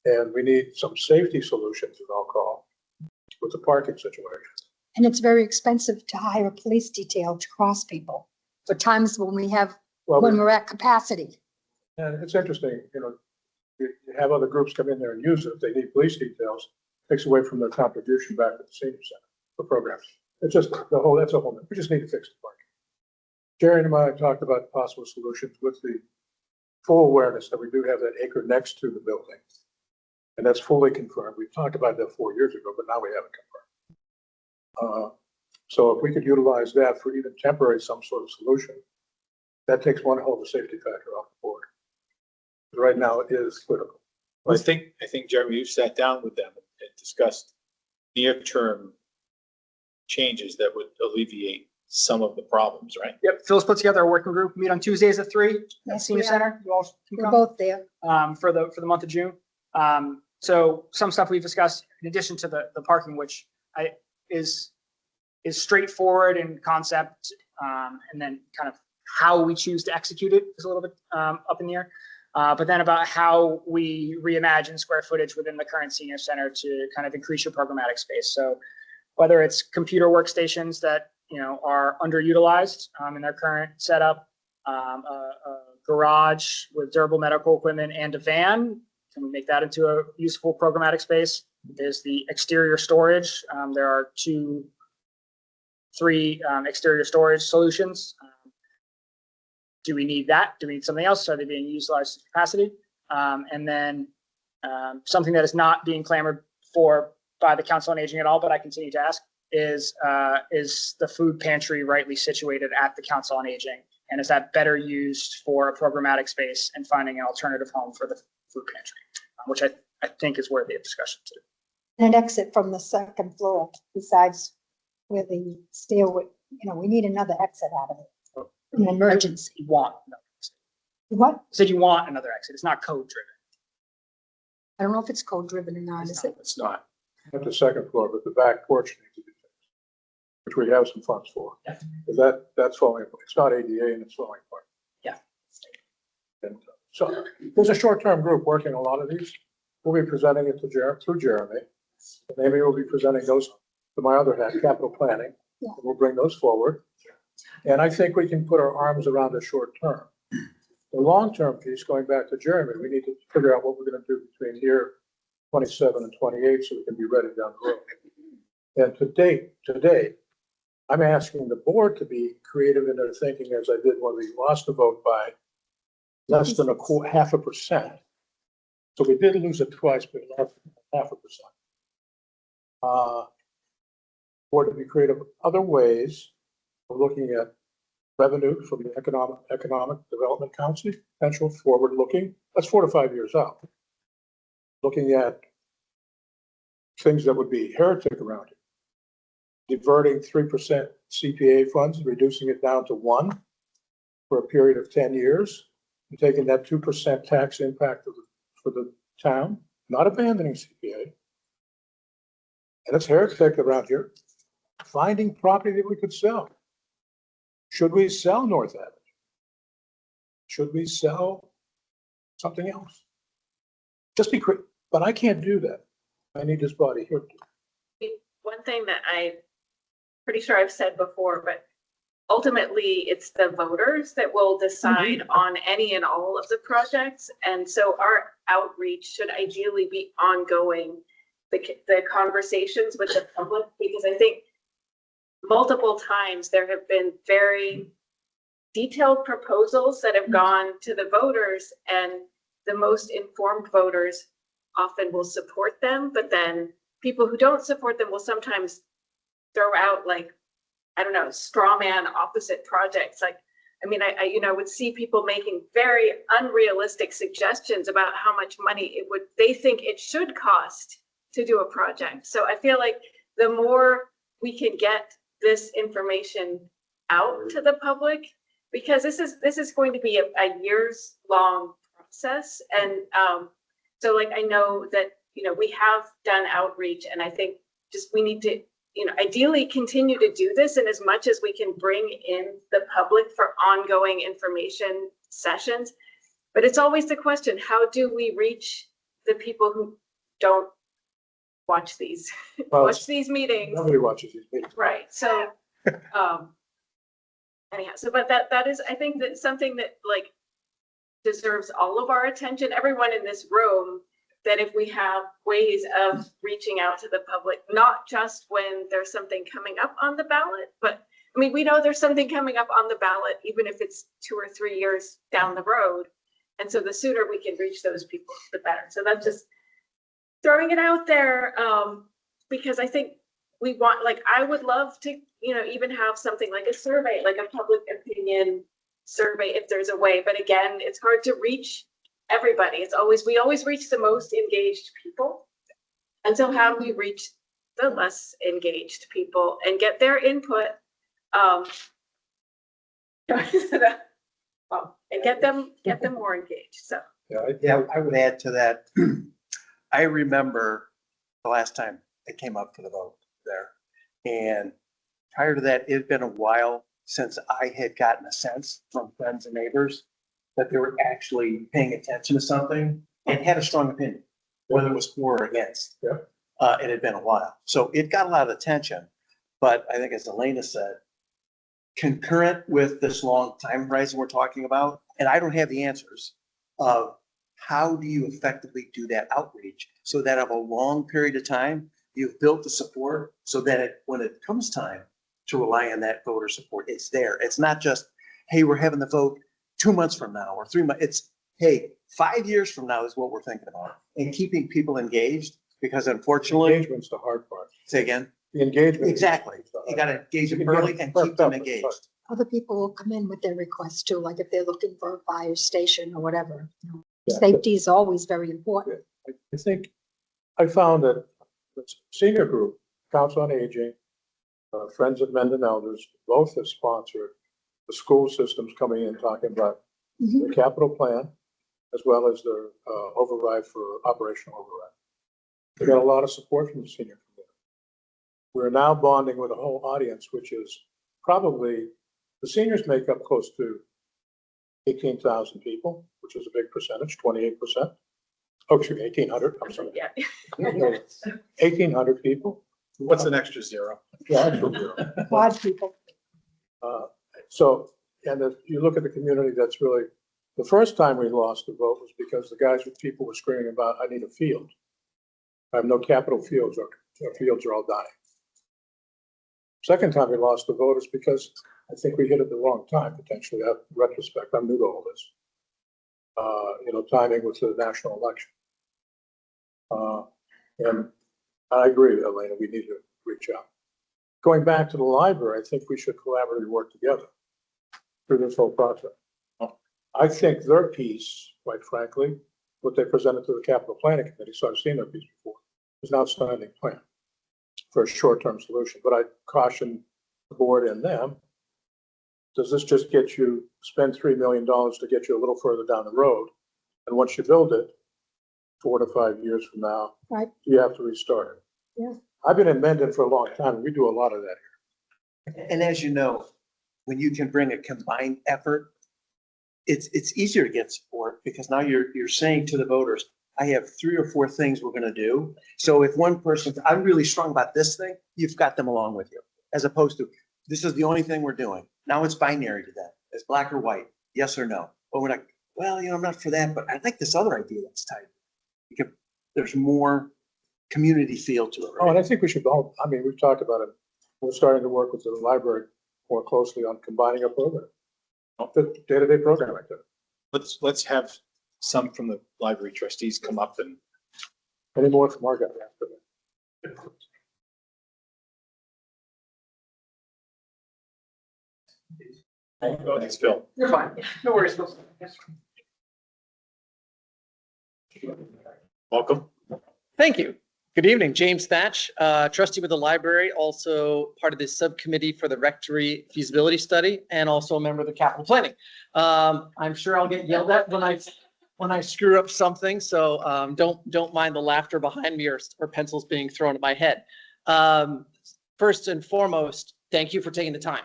And we need some safety solutions, as I'll call, with the parking situation. And it's very expensive to hire a police detail to cross people for times when when we're at capacity. And it's interesting, you have other groups come in there and use it. If they need police details, takes away from their contribution back to the senior center for programs. It's just that's a whole, we just need to fix the parking. Jerry and I talked about possible solutions with the full awareness that we do have that acre next to the building. And that's fully confirmed. We talked about that 4 years ago, but now we have it confirmed. So if we could utilize that for even temporary, some sort of solution, that takes one hell of a safety factor off the board. Right now it is critical. I think, Jeremy, you sat down with them and discussed near-term changes that would alleviate some of the problems, right? Yep, Phil's put together a working group, meet on Tuesdays at 3 at Yes, Senior we are. Center. You all can We're come. both there. For the month of June. So some stuff we've discussed in addition to the parking, which is straightforward in concept, and then kind of how we choose to execute it is a little bit up in the air. But then about how we reimagine square footage within the current senior center to kind of increase your programmatic space. So whether it's computer workstations that are underutilized in their current setup, a garage with durable medical equipment and a van, can we make that into a useful programmatic space? There's the exterior storage. There are 3 exterior storage solutions. Do we need that? Do we need something else? Are they being utilized to capacity? And then something that is not being clamored for by the Council on Aging at all, but I continue to ask, is the food pantry rightly situated at the Council on Aging? And is that better used for a programmatic space and finding an alternative home for the food pantry, which I think is worthy of discussion too. And an exit from the second floor besides where the stairway, we need another exit out of it. An emergency. You want another exit. What? You said you want another exit. It's not code driven. I don't know if it's code driven or not, is it? It's not. At the second floor, but the back porch needs to be fixed, which we have some funds for. Yeah. Because that's falling apart. It's not ADA and it's falling apart. Yeah. And so there's a short-term group working a lot of these. We'll be presenting it to through Jeremy. And Amy will be presenting those to my other hat, capital planning. Yeah. We'll bring those forward. And I think we can put our arms around the short term. The long-term piece, going back to Jeremy, we need to figure out what we're going to do between year 27 and 28 so we can be ready down the road. And today, I'm asking the board to be creative in their thinking, as I did when we lost the vote by less than 0.5%. So we did lose it twice, but less than 0.5%. Board to be creative other ways of looking at revenue from the Economic Development Council, potential forward-looking. That's 4 to 5 years out. Looking at things that would be heretic around it. Diverting 3% CPA funds, reducing it down to 1 for a period of 10 years, and taking that 2% tax impact for the town, not abandoning CPA. And it's heretic around here. Finding property that we could sell. Should we sell North Avenue? Should we sell something else? Just be quick, but I can't do that. I need this body here. One thing that I'm pretty sure I've said before, but ultimately it's the voters that will decide on any and all of the projects. And so our outreach should ideally be ongoing, the conversations with the public, because I think multiple times there have been very detailed proposals that have gone to the voters, and the most informed voters often will support them, but then people who don't support them will sometimes throw out, like, I don't know, straw man opposite projects. Like, I mean, I would see people making very unrealistic suggestions about how much money they think it should cost to do a project. So I feel like the more we can get this information out to the public, because this is going to be a years long process. And so like, I know that, we have done outreach, and I think just we need to, ideally continue to do this. And as much as we can bring in the public for ongoing information sessions, but it's always the question, how do we reach the people who don't watch these, watch these meetings? Nobody watches these meetings. Right. So, anyhow, so, but that is, I think that's something that like deserves all of our attention, everyone in this room, that if we have ways of reaching out to the public, not just when there's something coming up on the ballot, but I mean, we know there's something coming up on the ballot, even if it's 2 or 3 years down the road. And so the sooner we can reach those people, the better. So that's just throwing it out there, because I think we want, like, I would love to, you know, even have something like a survey, like a public opinion survey if there's a way. But again, it's hard to reach everybody. We always reach the most engaged people. And so how do we reach the less engaged people and get their input? Well, and get them more engaged. So Yeah, I would add to that. I remember the last time it came up for the vote there. And prior to that, it had been a while since I had gotten a sense from friends and neighbors that they were actually paying attention to something and had a strong opinion, whether it was for or against. Yeah. It had been a while. So it got a lot of attention. But I think as Elena said, concurrent with this long time horizon we're talking about, and I don't have the answers of how do you effectively do that outreach so that over a long period of time, you've built the support so that when it comes time to rely on that voter support, it's there. It's not just, hey, we're having the vote 2 months from now or 3 months. It's, hey, 5 years from now is what we're thinking about, and keeping people engaged, because unfortunately. Engagement's the hard part. Say again? The engagement. Exactly. You got to engage them early and keep them engaged. Other people will come in with their requests too, like if they're looking for a fire station or whatever. You know, Yeah. safety is always very important. I think I found that the senior group, Council on Aging, Friends of Mendon Elders, both have sponsored the school systems coming in, talking about Mhm. the capital plan, as well as the override for operational override. They got a lot of support from the senior community. We're now bonding with a whole audience, which is probably, the seniors make up close to 18,000 people, which is a big percentage, 28%. Oh, excuse me, 1,800, I'm sorry. yeah. 1,800 people. What's an extra zero? Yeah, actually, zero. Quad people. So, and if you look at the community, that's really, the first time we lost the vote was because the guys with people were screaming about, I need a field. I have no capital fields, or our fields are all dying. Second time we lost the vote is because I think we hit it the wrong time, potentially. In retrospect, I'm new to all this. Timing with the national election. And I agree, Elena, we need to reach out. Going back to the library, I think we should collaboratively work together through this whole process. I think their piece, quite frankly, what they presented to the capital planning committee, so I've seen their piece before, is an outstanding plan for a short-term solution. But I caution the board and them, does this just get you, spend $3 million to get you a little further down the road? And once you build it, 4 to 5 years from now, Right. you have to restart it. Yeah. I've been in Mendon for a long time, and we do a lot of that here. And as you know, when you can bring a combined effort, it's easier to get support, because now you're saying to the voters, I have 3 or 4 things we're going to do. So if one person, I'm really strong about this thing, you've got them along with you, as opposed to, this is the only thing we're doing. Now it's binary to them. It's black or white, yes or no. But we're like, well, I'm not for that, but I like this other idea that's tight. Because there's more community feel to it. Oh, and Right? I think we should all, we've talked about it. We're starting to work with the library more closely on combining a program, the day-to-day program activity. Let's have some from the library trustees come up and. Any more from our guy after that? Thanks, Phil. You're fine. No worries. Welcome. Thank you. Good evening, James Thatch, trustee with the library, also part of the subcommittee for the rectory feasibility study, and also a member of the capital planning. I'm sure I'll get yelled at when I screw up something, so don't mind the laughter behind me or pencils being thrown at my head. First and foremost, thank you for taking the time.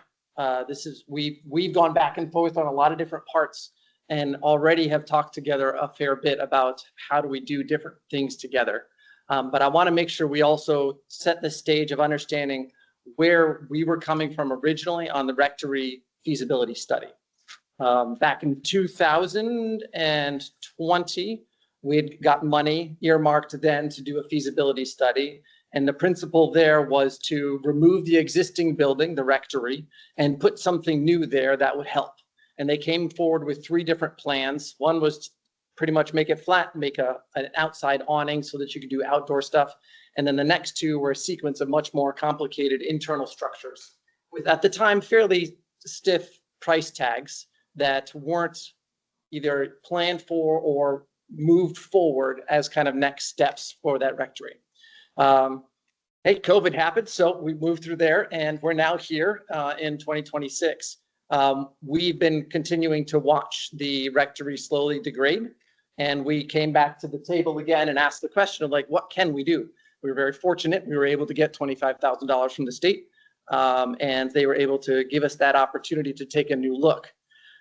We've gone back and forth on a lot of different parts and already have talked together a fair bit about how do we do different things together. But I want to make sure we also set the stage of understanding where we were coming from originally on the rectory feasibility study. Back in 2020, we had got money earmarked then to do a feasibility study. And the principle there was to remove the existing building, the rectory, and put something new there that would help. And they came forward with 3 different plans. One was pretty much make it flat, make an outside awning so that you could do outdoor stuff. And then the next two were a sequence of much more complicated internal structures with, at the time, fairly stiff price tags that weren't either planned for or moved forward as kind of next steps for that rectory. Hey, COVID happened, so we moved through there, and we're now here in 2026. We've been continuing to watch the rectory slowly degrade, and we came back to the table again and asked the question of like, what can we do? We were very fortunate. We were able to get $25,000 from the state, and they were able to give us that opportunity to take a new look.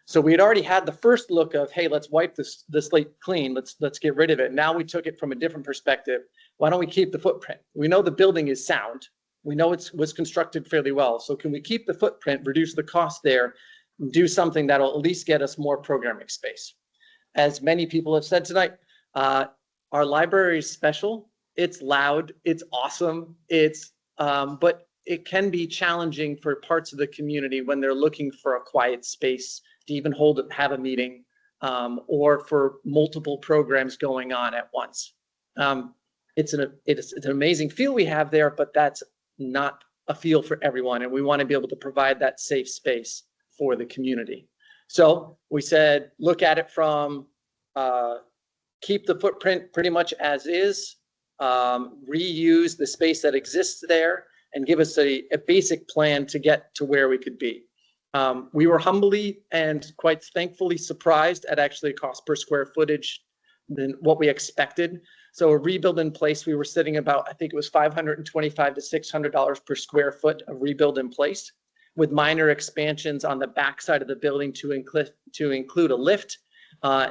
So we had already had the first look of, hey, let's wipe the slate clean. Let's get rid of it. Now we took it from a different perspective. Why don't we keep the footprint? We know the building is sound. We know it was constructed fairly well. So can we keep the footprint, reduce the cost there, do something that'll at least get us more programming space? As many people have said tonight, our library is special. It's loud. It's awesome. But it can be challenging for parts of the community when they're looking for a quiet space to even have a meeting, or for multiple programs going on at once. It's an amazing feel we have there, but that's not a feel for everyone. And we want to be able to provide that safe space for the community. So we said, look at it from keep the footprint pretty much as is, reuse the space that exists there, and give us a basic plan to get to where we could be. We were humbly and quite thankfully surprised at actually cost per square footage than what we expected. So a rebuild in place, we were sitting about, I think it was $525 to $600 per square foot of rebuild in place, with minor expansions on the back side of the building to include a lift,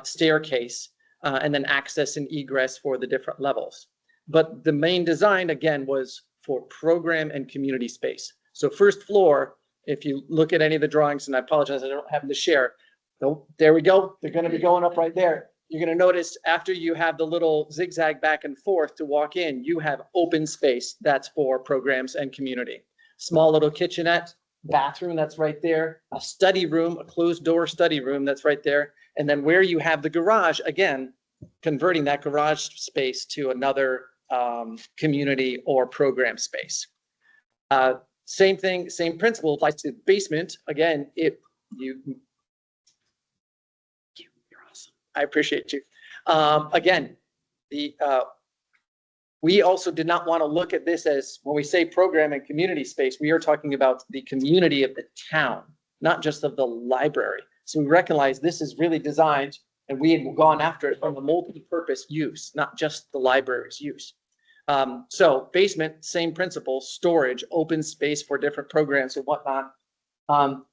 staircase, and then access and egress for the different levels. But the main design, again, was for program and community space. So first floor, if you look at any of the drawings, and I apologize, I don't have them to share. So there we go. They're going to be going up right there. You're going to notice after you have the little zigzag back and forth to walk in, you have open space. That's for programs and community. Small little kitchenette, bathroom, that's right there. A study room, a closed door study room, that's right there. And then where you have the garage, again, converting that garage space to another community or program space. Same thing, same principle applies to the basement. Again, you're awesome. I appreciate you. Again, we also did not want to look at this as, when we say program and community space, we are talking about the community of the town, not just of the library. So we recognize this is really designed, and we had gone after it from a multi-purpose use, not just the library's use. So basement, same principle, storage, open space for different programs and whatnot.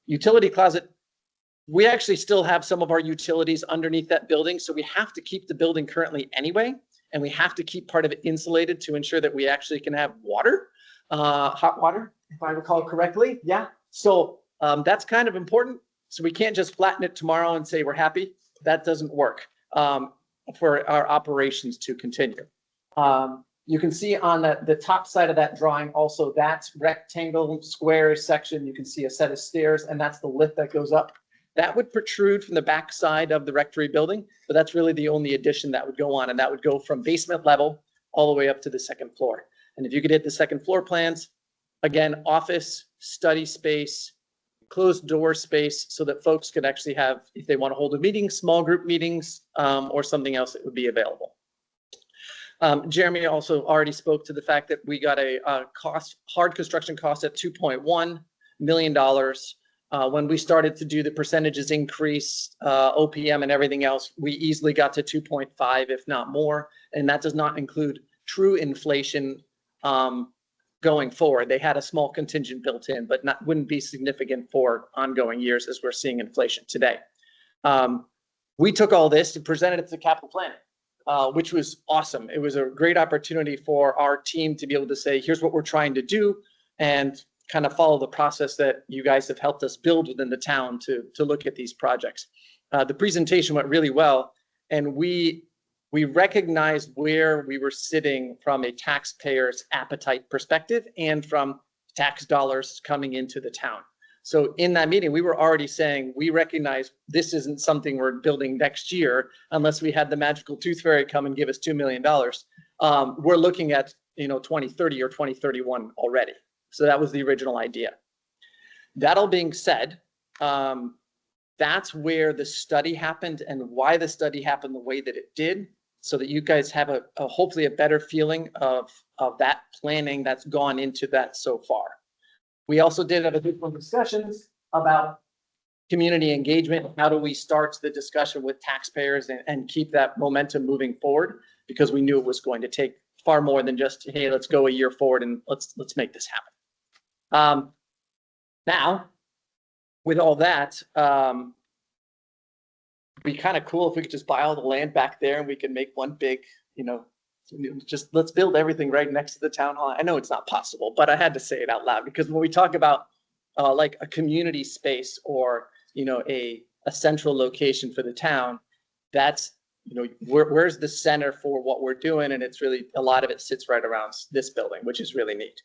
Utility closet, we actually still have some of our utilities underneath that building. So we have to keep the building currently anyway, and we have to keep part of it insulated to ensure that we actually can have water, hot water, if I recall correctly. Yeah. So that's kind of important. So we can't just flatten it tomorrow and say we're happy. That doesn't work for our operations to continue. You can see on the top side of that drawing also, that's rectangle square section. You can see a set of stairs, and that's the lift that goes up. That would protrude from the back side of the rectory building, but that's really the only addition that would go on, and that would go from basement level all the way up to the second floor. And if you could hit the second floor plans, again, office, study space, closed door space, so that folks could actually have, if they want to hold a meeting, small group meetings, or something else that would be available. Jeremy also already spoke to the fact that we got a hard construction cost at $2.1 million. When we started to do the percentages increase, OPM and everything else, we easily got to 2.5, if not more. And that does not include true inflation going forward. They had a small contingent built in, but wouldn't be significant for ongoing years as we're seeing inflation today. We took all this and presented it to capital planning. Which was awesome. It was a great opportunity for our team to be able to say, here's what we're trying to do, and kind of follow the process that you guys have helped us build within the town to look at these projects. The presentation went really well, and we recognized where we were sitting from a taxpayer's appetite perspective and from tax dollars coming into the town. So in that meeting, we were already saying, we recognize this isn't something we're building next year unless we had the magical tooth fairy come and give us $2 million. We're looking at, 2030 or 2031 already. So that was the original idea. That all being said, that's where the study happened and why the study happened the way that it did, so that you guys have a hopefully a better feeling of that planning that's gone into that so far. We also did have additional discussions about community engagement. How do we start the discussion with taxpayers and keep that momentum moving forward? Because we knew it was going to take far more than just, hey, let's go a year forward and let's make this happen. Now, with all that, be kind of cool if we could just buy all the land back there and we can make one big, just let's build everything right next to the town hall. I know it's not possible, but I had to say it out loud, because when we talk about like a community space or, a central location for the town, that's, where's the center for what we're doing? And it's really, a lot of it sits right around this building, which is really neat.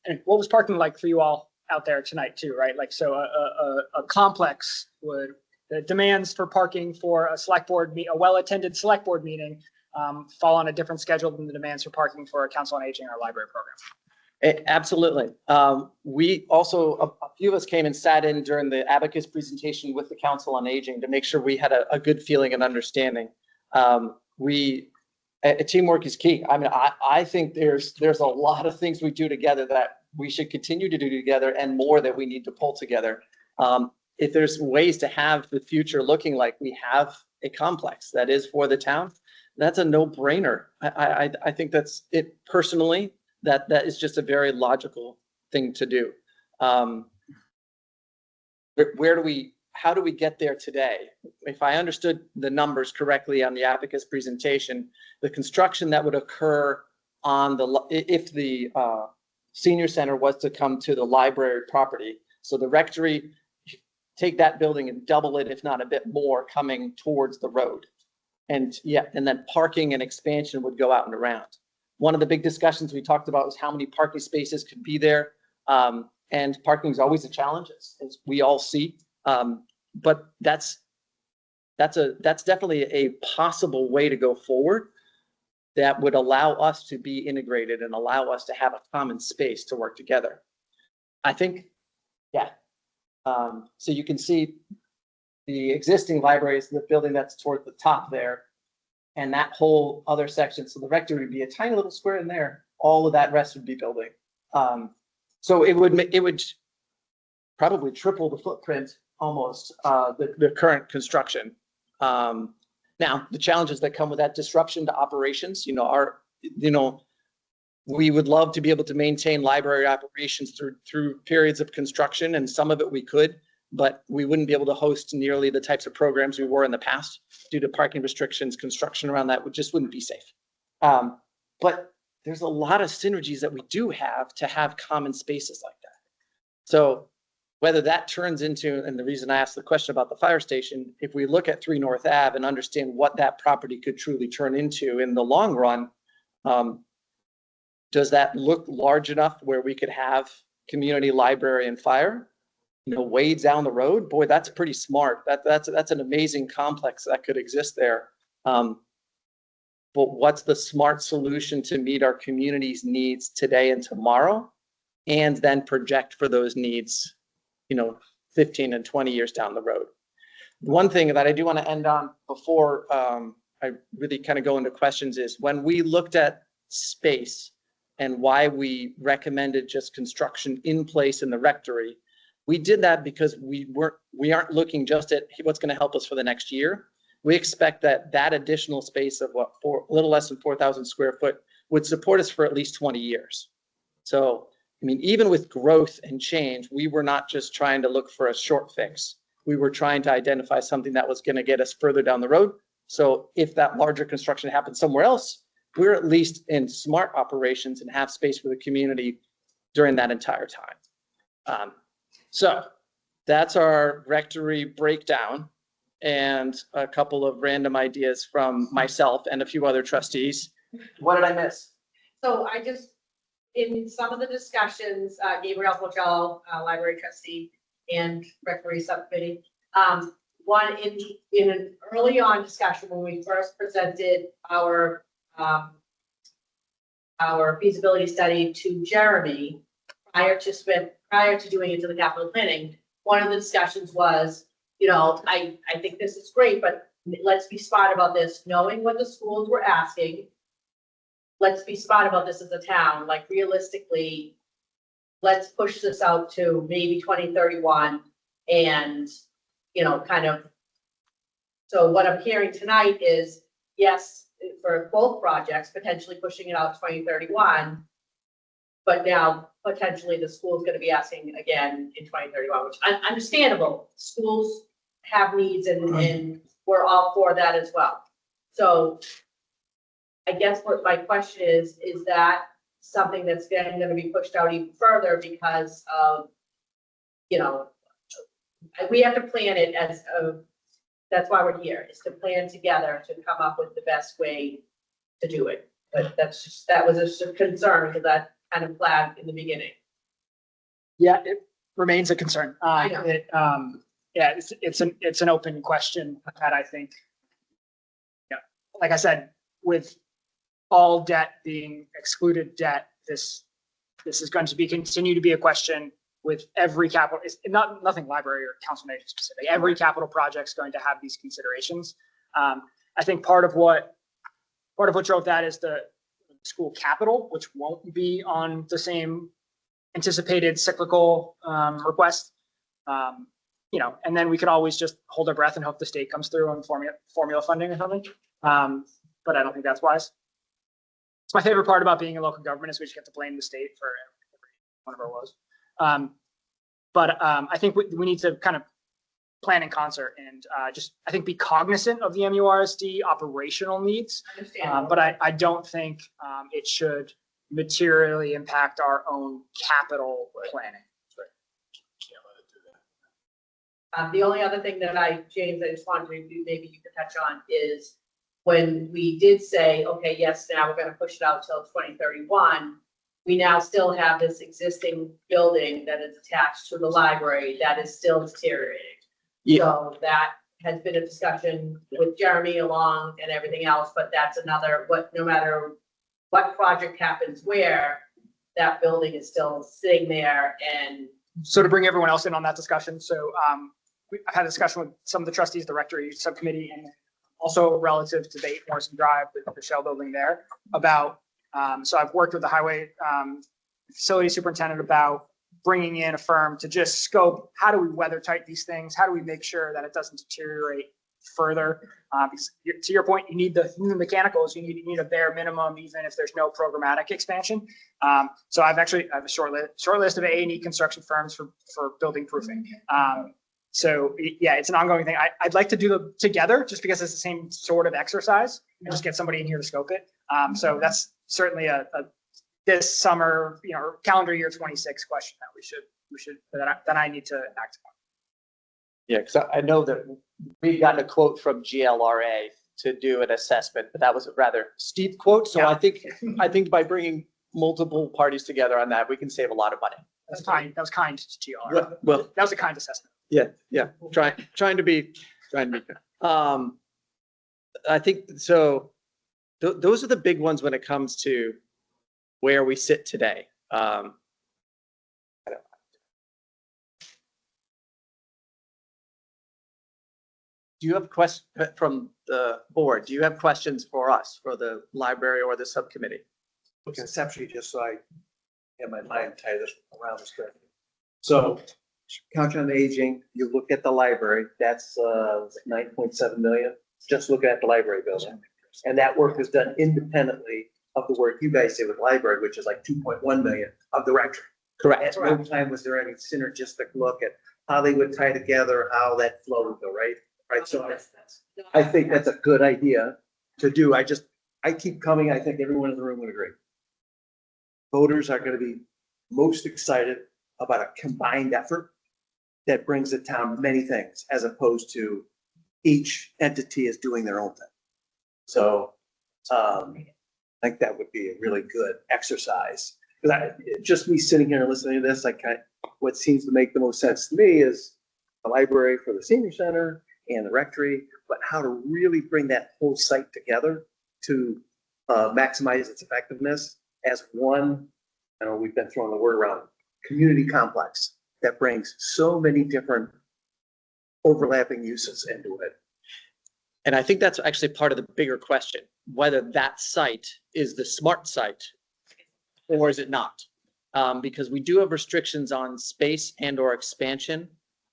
And what was parking like for you all out there tonight too, right? Like, so a complex would, the demands for parking for a select board, a well-attended select board meeting fall on a different schedule than the demands for parking for a council on aging or library program. Absolutely. We also, a few of us came and sat in during the abacus presentation with the council on aging to make sure we had a good feeling and understanding. Teamwork is key. I mean, I think there's a lot of things we do together that we should continue to do together, and more that we need to pull together. If there's ways to have the future looking like we have a complex that is for the town, that's a no-brainer. I think that's it personally, that is just a very logical thing to do. How do we get there today? If I understood the numbers correctly on the abacus presentation, the construction that would occur on if the senior center was to come to the library property, so the rectory, take that building and double it, if not a bit more, coming towards the road. And then parking and expansion would go out and around. One of the big discussions we talked about was how many parking spaces could be there. And parking is always a challenge, as we all see. But that's definitely a possible way to go forward that would allow us to be integrated and allow us to have a common space to work together. I think, yeah. So you can see the existing library is the building that's toward the top there, and that whole other section. So the rectory would be a tiny little square in there. All of that rest would be building. So it would probably triple the footprint almost, the current construction. Now the challenges that come with that disruption to operations, we would love to be able to maintain library operations through periods of construction, and some of it we could, but we wouldn't be able to host nearly the types of programs we were in the past due to parking restrictions. Construction around that just wouldn't be safe. But there's a lot of synergies that we do have to have common spaces like that. So whether that turns into, and the reason I asked the question about the fire station, if we look at 3 North Ave and understand what that property could truly turn into in the long run, does that look large enough where we could have community library and fire, way down the road? Boy, that's pretty smart. That's an amazing complex that could exist there. But what's the smart solution to meet our community's needs today and tomorrow, and then project for those needs, 15 and 20 years down the road? One thing that I do want to end on before I really kind of go into questions is, when we looked at space and why we recommended just construction in place in the rectory, we did that because we aren't looking just at what's going to help us for the next year. We expect that additional space of a little less than 4,000 square foot would support us for at least 20 years. So, I mean, even with growth and change, we were not just trying to look for a short fix. We were trying to identify something that was going to get us further down the road. So if that larger construction happens somewhere else, we're at least in smart operations and have space for the community during that entire time. So that's our rectory breakdown, and a couple of random ideas from myself and a few other trustees. What did I miss? So in some of the discussions, Gabriel Pocello, library trustee, and Recreation Subcommittee. One, in an early on discussion, when we first presented our feasibility study to Jeremy, prior to doing it to the capital planning, one of the discussions was, you know, I think this is great, but let's be smart about this, knowing what the schools were asking. Let's be smart about this as a town, like realistically, let's push this out to maybe 2031 and, you know, kind of. So what I'm hearing tonight is, yes, for both projects, potentially pushing it out to 2031. But now potentially the school's gonna be asking again in 2031, which understandable. Schools have needs and we're all for that as well. So I guess what my question is that something that's then gonna be pushed out even further because of, you know, we have to plan it as a, that's why we're here, is to plan together to come up with the best way to do it. But that was a concern because that kind of flagged in the beginning. Yeah, it remains a concern. I know. Yeah, it's an open question that I think, yeah, like I said, with all debt being excluded debt, this is going to continue to be a question with every capital. It's nothing library or council on aging specific. Every capital project is going to have these considerations. I think part of what drove that is the school capital, which won't be on the same anticipated cyclical request. You know, and then we could always just hold our breath and hope the state comes through on formula funding or something. But I don't think that's wise. It's my favorite part about being in local government is we just get to blame the state for every one of our woes. But I think we need to kind of plan in concert and just, I think, be cognizant of the MURSD operational needs. But I don't think it should materially impact our own capital planning. The only other thing that James, I just wanted to review, maybe you could touch on, is when we did say, okay, yes, now we're going to push it out till 2031. We now still have this existing building that is attached to the library that is still deteriorating. Yeah. So that has been a discussion with Jeremy along and everything else, but that's another, no matter what project happens where, that building is still sitting there. And so to bring everyone else in on that discussion, so I had a discussion with some of the trustees, the rectory subcommittee, and also relative to the 8 Morrison Drive, the shell building there, about, so I've worked with the highway facility superintendent about bringing in a firm to just scope, how do we weather tight these things? How do we make sure that it doesn't deteriorate further? Because to your point, you need the mechanicals, you need a bare minimum, even if there's no programmatic expansion. So I have a short list of A&E construction firms for building proofing. So yeah, it's an ongoing thing. I'd like to do them together just because it's the same sort of exercise and just get somebody in here to scope it. So that's certainly a this summer, you know, calendar year 26 question that I need to act upon. Yeah, because I know that we got a quote from GLRA to do an assessment, but that was a rather steep quote. So Yeah. I think by bringing multiple parties together on that, we can save a lot of money. That was kind to GLR. Well, That was a kind assessment. yeah, trying to be. I think so. Those are the big ones when it comes to where we sit today. Do you have questions from the board? Do you have questions for us, for the library or the subcommittee? Conceptually, just so I have my mind tied around this correctly. So, Council on Aging, you look at the library, that's 9.7 million. Just look at the library building. And that work is done independently of the work you guys did with library, which is like 2.1 million of the rectory. Correct. At no time was there any synergistic look at how they would tie together, how that flow would go, right? Right, so I think that's a good idea to do. I keep coming, I think everyone in the room would agree. Voters are gonna be most excited about a combined effort that brings the town many things, as opposed to each entity is doing their own thing. So, I think that would be a really good exercise. Because just me sitting here and listening to this, what seems to make the most sense to me is the library for the senior center and the rectory, but how to really bring that whole site together to maximize its effectiveness as one, I know we've been throwing the word around, community complex that brings so many different overlapping uses into it. And I think that's actually part of the bigger question, whether that site is the smart site or is it not? Because we do have restrictions on space and or expansion.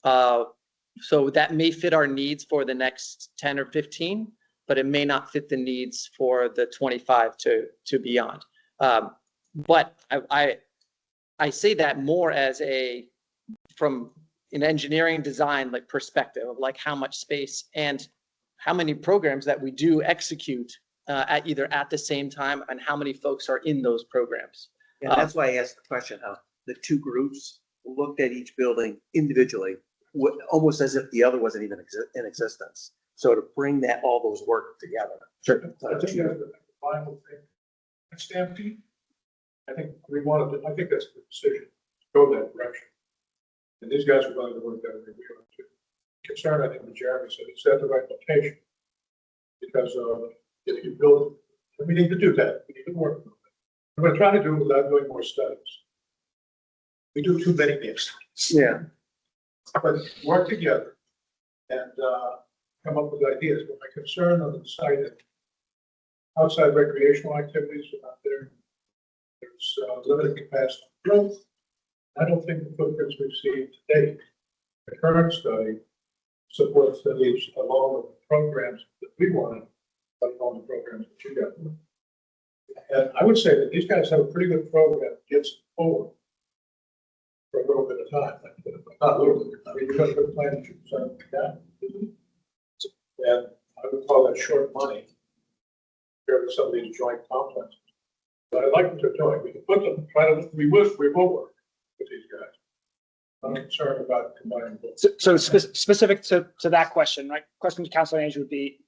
So that may fit our needs for the next 10 or 15, but it may not fit the needs for the 25 to beyond. But I say that more as from an engineering design like perspective of like how much space and how many programs that we do execute at either at the same time and how many folks are in those programs. And that's why I asked the question, how the two groups looked at each building individually, almost as if the other wasn't even in existence. So to bring all those work together. Sure. I think that's the final thing. Stampede. I think I think that's the decision, go that direction. And these guys are going to work that way. Concern, I think, with Jeremy said, is that the right location? Because if you build, we need to do that. We need to work on it. We're trying to do it without doing more studies. We do too many more studies. Yeah. But work together and come up with ideas. But my concern on the site is outside recreational activities are not there. There's limited capacity growth. I don't think the footprints we've seen to date, the current study, supports the needs along with the programs that we want, but along the programs that you got. And I would say that these guys have a pretty good program that gets forward for a little bit of time. Not a little bit. I mean, you've got a good plan that you present down. And I would call that short money compared to some of these joint complexes. But I like what they're doing. We can put them, we will work with these guys. I'm concerned about combining both. So specific to that question, right? Question to Council on Aging would be,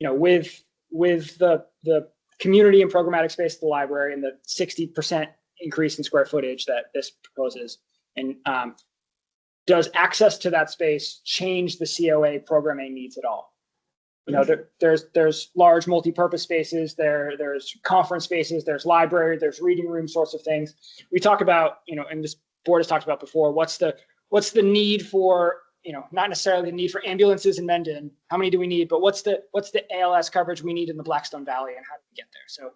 with the community and programmatic space of the library and the 60% increase in square footage that this proposes, and does access to that space change the COA programming needs at all? There's large multi-purpose spaces, there's conference spaces, there's library, there's reading room sorts of things. We talk about, and this board has talked about before, what's the need for, not necessarily the need for ambulances in Mendon, how many do we need, but what's the ALS coverage we need in the Blackstone Valley and how do we get there? So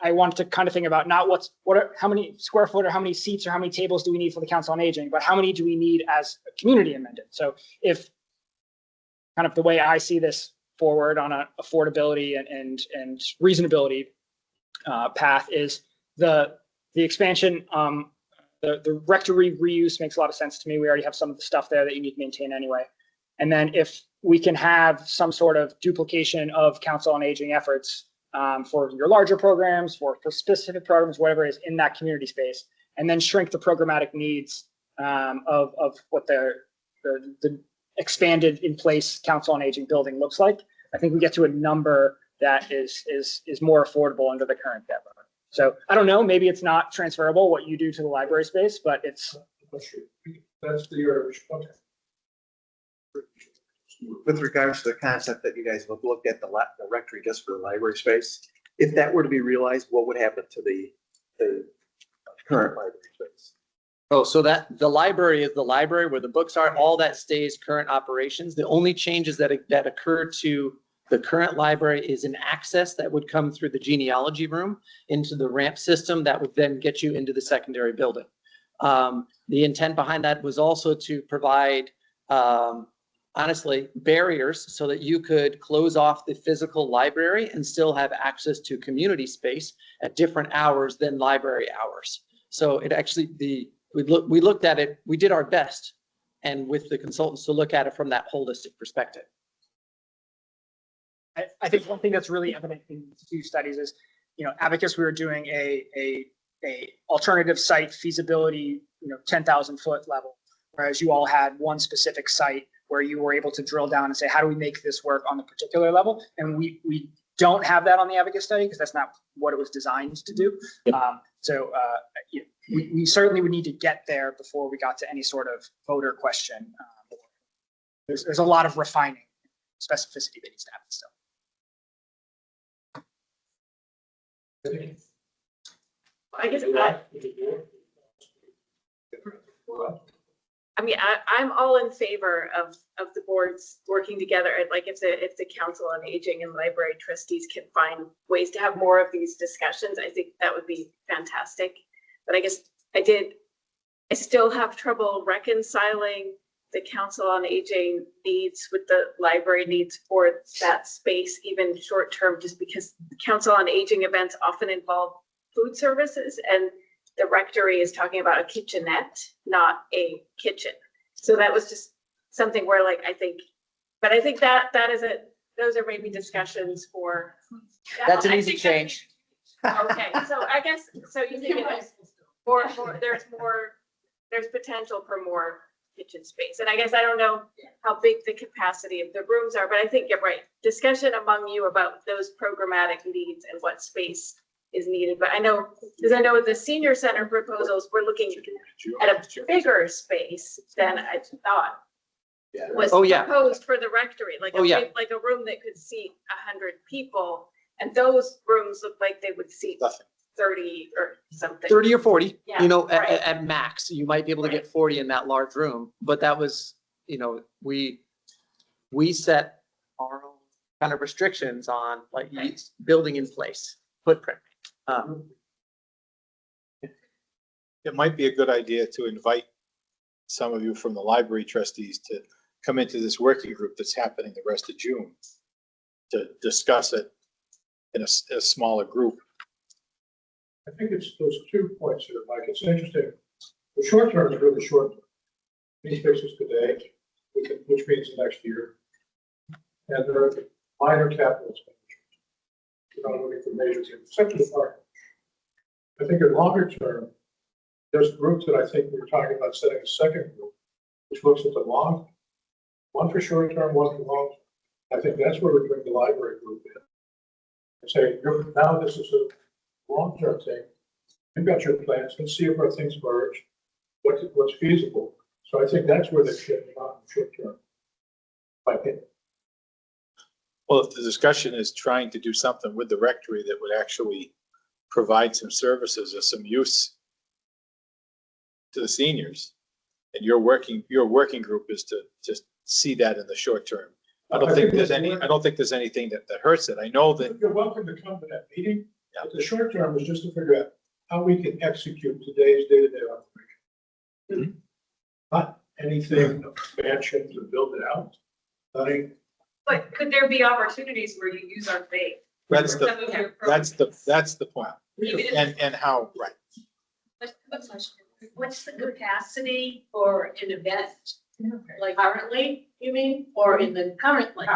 I want to kind of think about not how many square foot or how many seats or how many tables do we need for the Council on Aging, but how many do we need as a community in Mendon? So if kind of the way I see this forward on an affordability and reasonability path is the expansion. The rectory reuse makes a lot of sense to me. We already have some of the stuff there that you need to maintain anyway. And then if we can have some sort of duplication of Council on Aging efforts for your larger programs, for specific programs, whatever it is in that community space, and then shrink the programmatic needs of what the expanded in place Council on Aging building looks like, I think we get to a number that is more affordable under the current debt limit. So I don't know, maybe it's not transferable what you do to the library space, but it's. That's the urge. Okay. With regards to the concept that you guys have looked at the rectory just for the library space, if that were to be realized, what would happen to the current library space? Oh, so that the library is the library where the books are, all that stays current operations. The only changes that occur to the current library is an access that would come through the genealogy room into the ramp system that would then get you into the secondary building. The intent behind that was also to provide, honestly, barriers so that you could close off the physical library and still have access to community space at different hours than library hours. So it actually, we looked at it, we did our best, and with the consultants to look at it from that holistic perspective. I think one thing that's really evident in these two studies is, Abacus, we were doing a alternative site feasibility, 10,000 foot level, whereas you all had one specific site where you were able to drill down and say, how do we make this work on the particular level? And we don't have that on the Abacus study because that's not what it was designed to do. we certainly would need to get there before we got to any sort of voter question. There's a lot of refining specificity that needs to happen still. I guess I mean, I'm all in favor of the boards working together. Like if the Council on Aging and Library Trustees can find ways to have more of these discussions, I think that would be fantastic. But I guess I still have trouble reconciling the Council on Aging needs with the library needs for that space, even short term, just because the Council on Aging events often involve food services, and the rectory is talking about a kitchenette, not a kitchen. So that was just something where like, I think that is those are maybe discussions for. That's an easy change. Okay, so I guess, so you think there's potential for more kitchen space. And I guess I don't know how big the capacity of the rooms are, but I think you're right. Discussion among you about those programmatic needs and what space is needed. But I know, because I know with the senior center proposals, we're looking at a bigger space than I thought was proposed for the rectory, like a room that could seat 100 people. And those rooms look like they would seat 30 or something. 30 or 40, Yeah, you know, right. at max, you might be able to get 40 in that large room, but that was, you know, we set our own kind of restrictions on like building in place, footprint. It might be a good idea to invite some of you from the library trustees to come into this working group that's happening the rest of June to discuss it in a smaller group. I think it's those 2 points here, Mike. It's interesting. The short term is really short term. These fixes today, which means the next year. And there are minor capital expenditures. You're not looking for major things, except for the park. I think in longer term, there's groups that I think we're talking about setting a second group, which looks at the long, one for short term, one for long term. I think that's where we bring the library group in. And say, now this is a long-term thing. You've got your plans. Let's see if our things merge. What's feasible. So I think that's where they fit not in short term. My opinion. Well, if the discussion is trying to do something with the rectory that would actually provide some services or some use to the seniors, and your working group is to just see that in the short term. I don't think there's anything that hurts it. I know that. You're welcome to come to that meeting. Yeah. But the short term is just to figure out how we can execute today's day-to-day operation. Mm-hmm. Not anything expansion to build it out. But could there be opportunities where you use our faith? That's the point. And how, right. What's the capacity for an event? Like currently, you mean, or in the currently?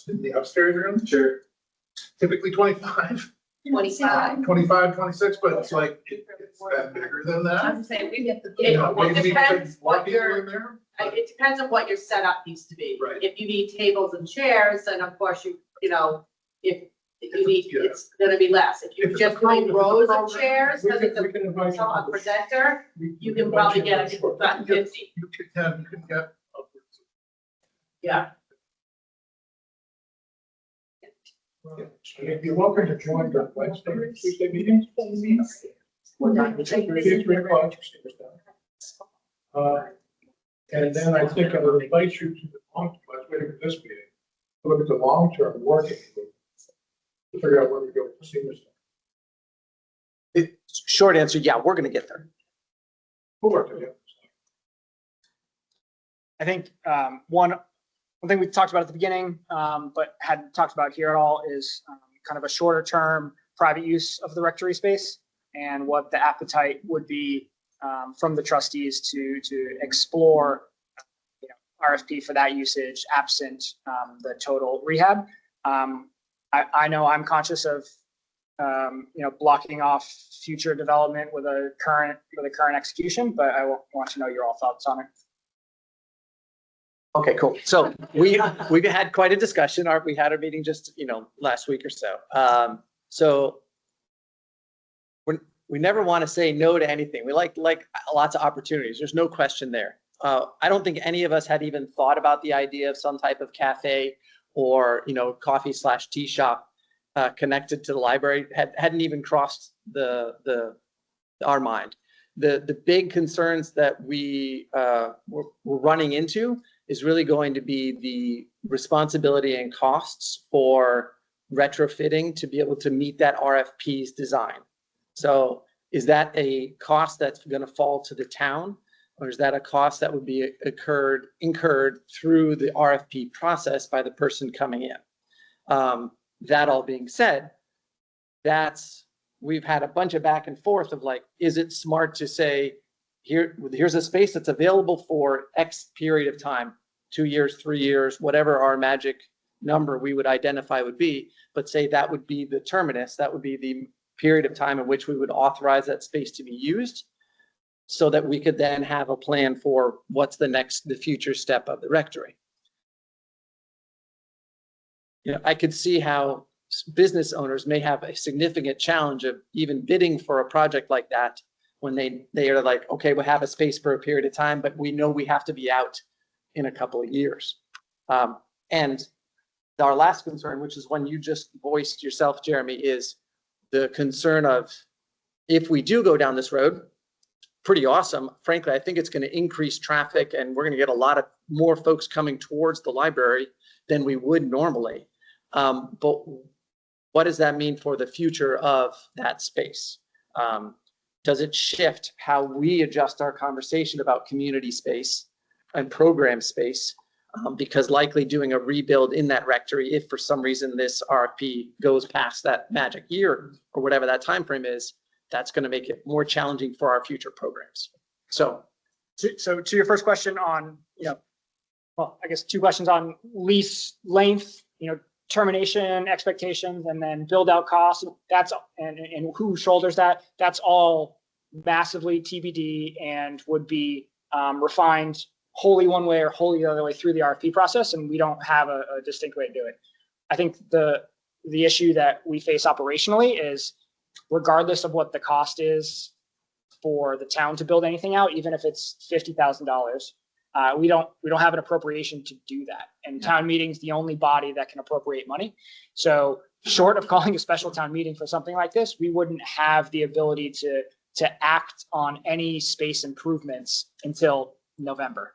In the upstairs room, sure. Typically 25. 25. 25, 26, but it's like, it's that bigger than that. I'm saying we get You know, maybe we depends put more what people your, in there. it depends on what your setup needs to be. Right. If you need tables and chairs, then of course you know, if you need, Yeah. it's gonna be less. If If you're it's just a program- doing if it's a rows of program, chairs, we because can- it's we can invite you a to the- projector, We you can can probably invite get you to the- about 50. You can get upwards. Yeah. If you're welcome to join the Wednesday, Tuesday meetings. What time? 3:00. And then I think I will invite you to the long, I was waiting for this meeting, to look at the long-term working group, to figure out where we go with the senior center. Short answer, yeah, we're gonna get there. We'll work together. I think one thing we talked about at the beginning, but hadn't talked about here at all, is kind of a shorter term private use of the rectory space and what the appetite would be from the trustees to explore, RFP for that usage absent the total rehab. I know I'm conscious of blocking off future development with a current execution, but I want to know your all thoughts on it. Okay, cool. So we've had quite a discussion. We had a meeting just, last week or so. So we never want to say no to anything. We like lots of opportunities. There's no question there. I don't think any of us had even thought about the idea of some type of cafe or, coffee/tea shop connected to the library. Hadn't even crossed our mind. The big concerns that we're running into is really going to be the responsibility and costs for retrofitting to be able to meet that RFP's design. So is that a cost that's going to fall to the town, or is that a cost that would be incurred through the RFP process by the person coming in? That all being said, we've had a bunch of back and forth of like, is it smart to say, here's a space that's available for X period of time, 2 years, 3 years, whatever our magic number we would identify would be, but say that would be the terminus, that would be the period of time in which we would authorize that space to be used, so that we could then have a plan for what's the future step of the rectory. I could see how business owners may have a significant challenge of even bidding for a project like that when they are like, okay, we'll have a space for a period of time, but we know we have to be out in a couple of years. And our last concern, which is one you just voiced yourself, Jeremy, is the concern of if we do go down this road, pretty awesome. Frankly, I think it's going to increase traffic and we're going to get a lot of more folks coming towards the library than we would normally. But what does that mean for the future of that space? Does it shift how we adjust our conversation about community space and program space? Because likely doing a rebuild in that rectory, if for some reason this RFP goes past that magic year or whatever that time frame is, that's going to make it more challenging for our future programs. So to your first question on, well, I guess 2 questions on lease length, termination expectations, and then build out costs. That's and who shoulders that. That's all massively TBD and would be refined wholly one way or wholly the other way through the RFP process, and we don't have a distinct way to do it. I think the issue that we face operationally is, regardless of what the cost is for the town to build anything out, even if it's $50,000, we don't have an appropriation to do that. And town meeting's the only body that can appropriate money. So short of calling a special town meeting for something like this, we wouldn't have the ability to act on any space improvements until November.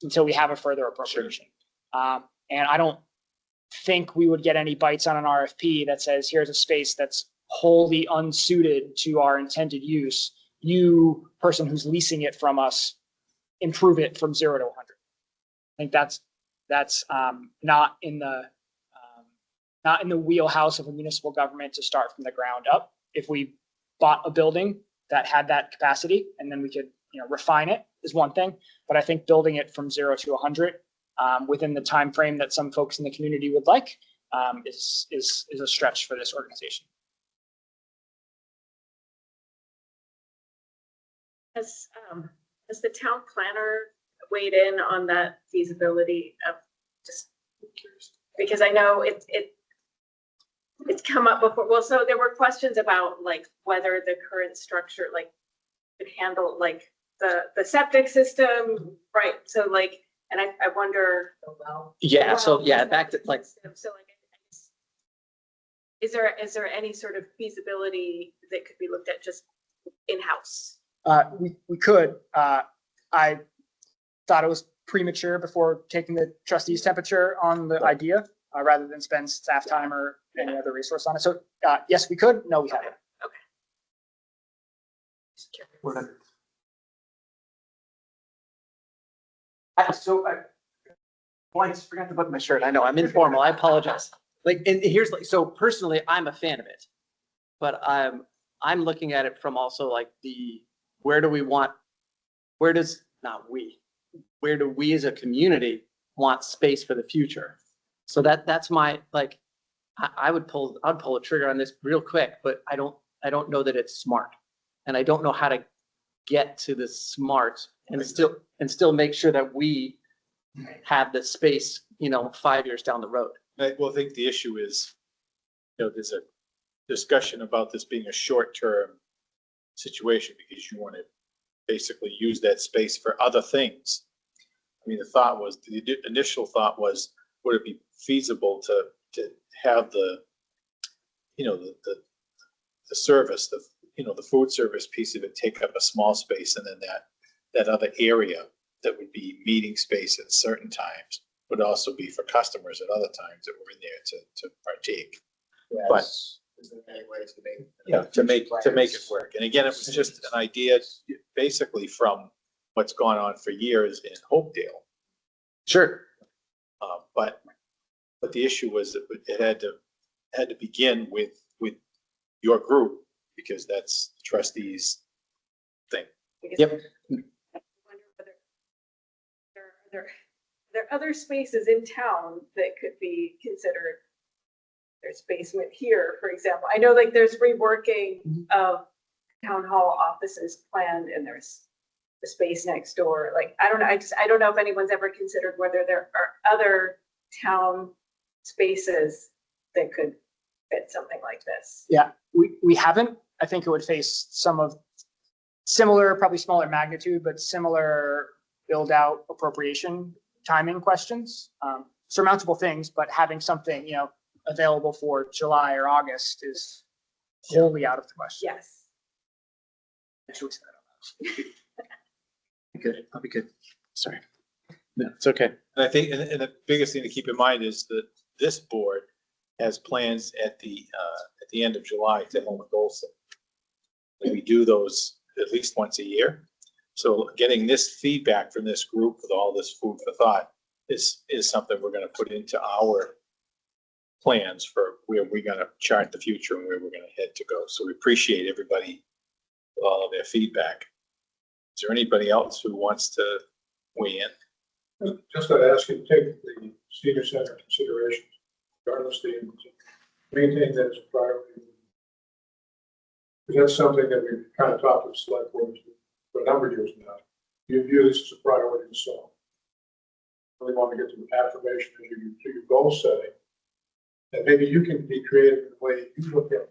Until we have a further appropriation. And I don't think we would get any bites on an RFP that says, here's a space that's wholly unsuited to our intended use. You, person who's leasing it from us, improve it from 0 to 100. I think that's not in the wheelhouse of a municipal government to start from the ground up. If we bought a building that had that capacity and then we could refine it is one thing, but I think building it from 0 to 100 within the time frame that some folks in the community would like is a stretch for this organization. Has the town planner weighed in on that feasibility of just because I know it's come up before. Well, so there were questions about like whether the current structure could handle the septic system, right? So and I wonder. Yeah. So yeah, back to is there any sort of feasibility that could be looked at just in-house? We could. I thought it was premature before taking the trustees' temperature on the idea, rather than spend staff time or any other resource on it. So yes, we could. No, we haven't. Okay. I just forgot to button my shirt. I know I'm informal. I apologize. And here's so personally, I'm a fan of it, but I'm looking at it from also where do we as a community want space for the future? So that's my I'd pull a trigger on this real quick, but I don't know that it's smart, and I don't know how to get to the smart and still make sure that we have the space 5 years down the road. Well, I think the issue is, there's discussion about this being a short-term situation because you want to basically use that space for other things. I mean, the initial thought was, would it be feasible to have the service, the food service piece of it take up a small space, and then that other area that would be meeting space at certain times would also be for customers at other times that were in there to partake. But Is there any ways to make? yeah, to make it work. And again, it was just an idea basically from what's gone on for years in Hopedale. Sure. But the issue was that it had to begin with your group because that's the trustees thing. Yep. I wonder whether there are other spaces in town that could be considered. There's basement here, for example. I know like there's reworking of town hall offices planned and there's the space next door. Like, I don't know. I don't know if anyone's ever considered whether there are other town spaces that could fit something like this. Yeah, we haven't. I think it would face some of similar, probably smaller magnitude, but similar build out appropriation timing questions. Surmountable things, but having something, available for July or August is wholly out of the question. Yes. Actually, said Good. I'll be good. Sorry. No, it's okay. And I think, and the biggest thing to keep in mind is that this board has plans at the end of July to hold a goal setting. We do those at least once a year. So getting this feedback from this group with all this food for thought is something we're going to put into our plans for where we're going to chart the future and where we're going to head to go. So we appreciate everybody with all of their feedback. Is there anybody else who wants to weigh in? Just got to ask you to take the senior center considerations, regardless of the, maintain that as a priority. Because that's something that we've kind of talked to the select board for a number of years now. You view this as a priority to solve. Really want to get to the affirmation as you do your goal setting. And maybe you can be creative in the way you look at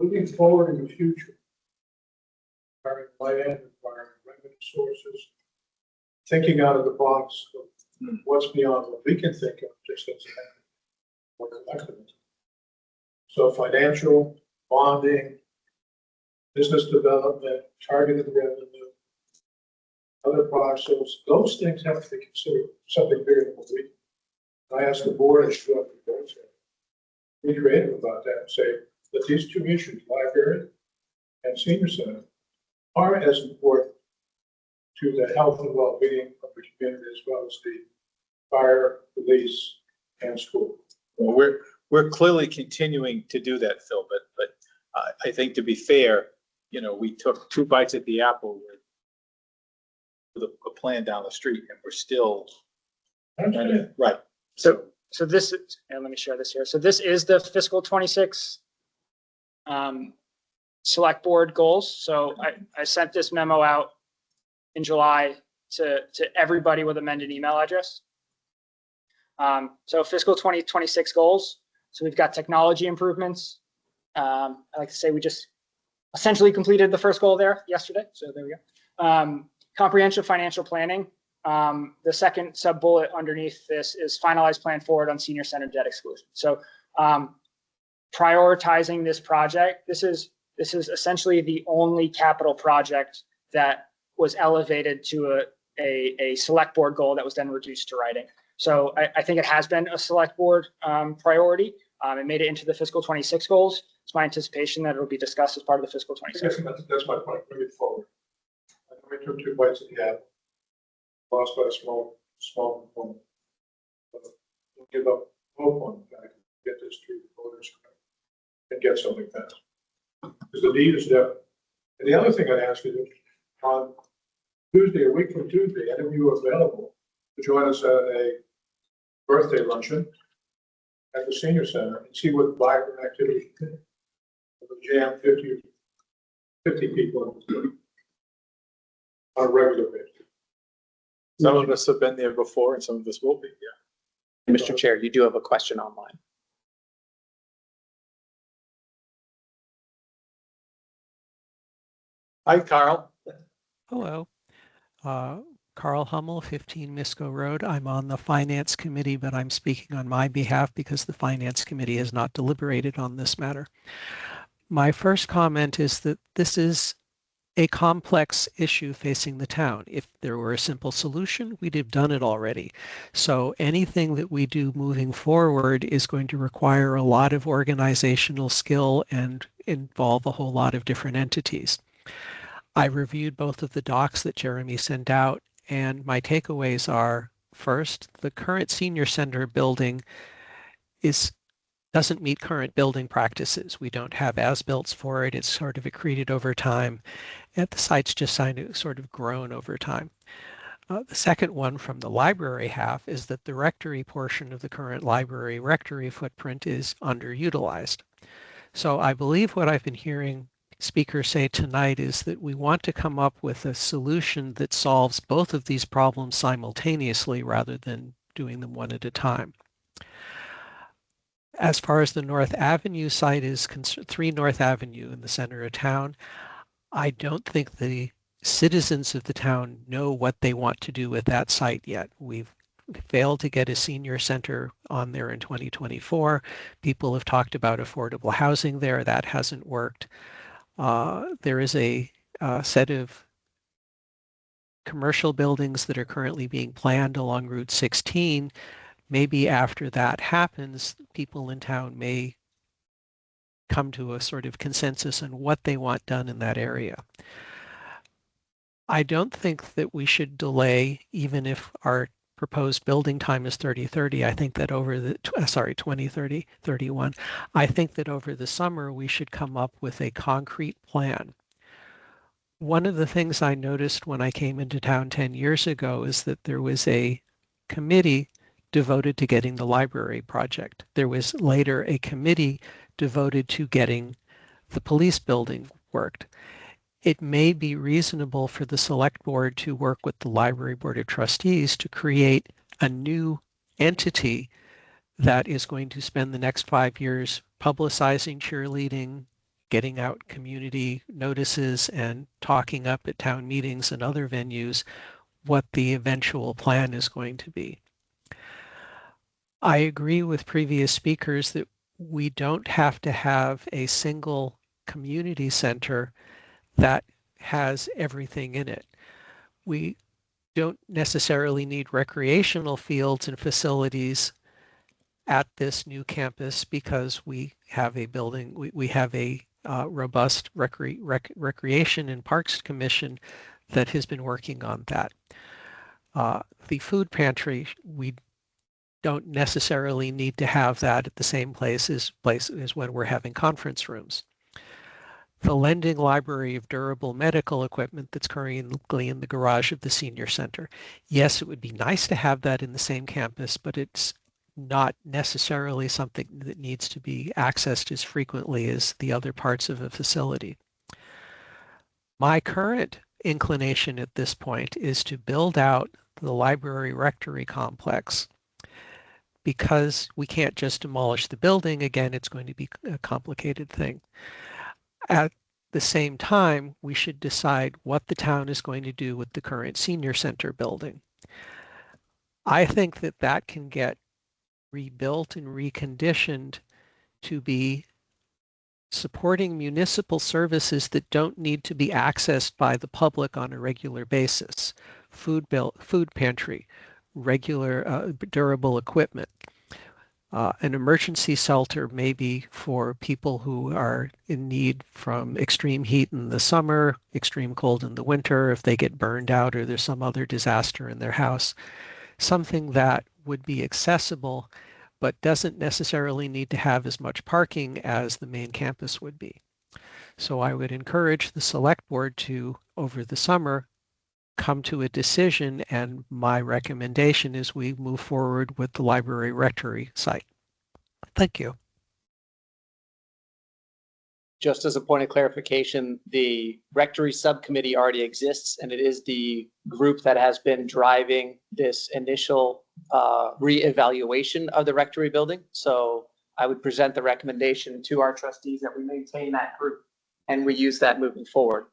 moving forward in the future. Acquiring land, acquiring revenue sources, thinking out of the box of what's beyond what we can think of just as a more collective. So financial, bonding, business development, targeted revenue, other parcels, those things have to be considered something bigger than what we. I ask the board as to be creative about that and say that these two issues, library and senior center, are as important to the health and well-being of the community as well as the fire, police, and school. Well, we're clearly continuing to do that, Phil, but I think to be fair, we took 2 bites at the apple with a plan down the street and we're still right. So this is, and let me share this here. So this is the fiscal 26 select board goals. So I sent this memo out in July to everybody with a amended email address. So fiscal 2026 goals. So we've got technology improvements. I like to say we just essentially completed the first goal there yesterday. So there we go. Comprehensive financial planning. The second sub bullet underneath this is finalized plan forward on senior center debt exclusion. So prioritizing this project, this is essentially the only capital project that was elevated to a select board goal that was then reduced to writing. So I think it has been a select board priority. It made it into the fiscal 26 goals. It's my anticipation that it'll be discussed as part of the fiscal 26. That's my point. Bring it forward. I know we took 2 bites at the apple. Lost by a small component. We'll give up hope on the fact get this through the voters and get something passed. Because the need is there. And the other thing I'd ask you is on Tuesday, a week from Tuesday, any of you are available to join us at a birthday luncheon at the senior center and see what vibrant activity will jam 50 people on a regular basis. Some of us have been there before and some of us will be, yeah. Mr. Chair, you do have a question online. Hi, Carl. Hello. Carl Hummel, 15 Misco Road. I'm on the Finance Committee, but I'm speaking on my behalf because the Finance Committee has not deliberated on this matter. My first comment is that this is a complex issue facing the town. If there were a simple solution, we'd have done it already. So anything that we do moving forward is going to require a lot of organizational skill and involve a whole lot of different entities. I reviewed both of the docs that Jeremy sent out, and my takeaways are, first, the current senior center building doesn't meet current building practices. We don't have as-built for it. It's sort of accreted over time, and the site's just sort of grown over time. The second one from the library half is that the rectory portion of the current library rectory footprint is underutilized. So I believe what I've been hearing speakers say tonight is that we want to come up with a solution that solves both of these problems simultaneously rather than doing them one at a time. As far as the North Avenue site is concerned, 3 North Avenue in the center of town, I don't think the citizens of the town know what they want to do with that site yet. We've failed to get a senior center on there in 2024. People have talked about affordable housing there. That hasn't worked. There is a set of commercial buildings that are currently being planned along Route 16. Maybe after that happens, people in town may come to a sort of consensus on what they want done in that area. I don't think that we should delay, even if our proposed building time is 2030. I think that over the, 2030, 31. I think that over the summer, we should come up with a concrete plan. One of the things I noticed when I came into town 10 years ago is that there was a committee devoted to getting the library project. There was later a committee devoted to getting the police building worked. It may be reasonable for the select board to work with the library board of trustees to create a new entity that is going to spend the next 5 years publicizing, cheerleading, getting out community notices and talking up at town meetings and other venues what the eventual plan is going to be. I agree with previous speakers that we don't have to have a single community center that has everything in it. We don't necessarily need recreational fields and facilities at this new campus because we have a building, we have a robust recreation and parks commission that has been working on that. The food pantry, we don't necessarily need to have that at the same place as when we're having conference rooms. The lending library of durable medical equipment that's currently in the garage of the senior center. Yes, it would be nice to have that in the same campus, but it's not necessarily something that needs to be accessed as frequently as the other parts of a facility. My current inclination at this point is to build out the library rectory complex because we can't just demolish the building. Again, it's going to be a complicated thing. At the same time, we should decide what the town is going to do with the current senior center building. I think that that can get rebuilt and reconditioned to be supporting municipal services that don't need to be accessed by the public on a regular basis. Food pantry, regular durable equipment. An emergency shelter maybe for people who are in need from extreme heat in the summer, extreme cold in the winter, if they get burned out or there's some other disaster in their house. Something that would be accessible, but doesn't necessarily need to have as much parking as the main campus would be. So I would encourage the select board to, over the summer, come to a decision, and my recommendation is we move forward with the library rectory site. Thank you. Just as a point of clarification, the rectory subcommittee already exists, and it is the group that has been driving this initial reevaluation of the rectory building. So I would present the recommendation to our trustees that we maintain that group and we use that moving forward.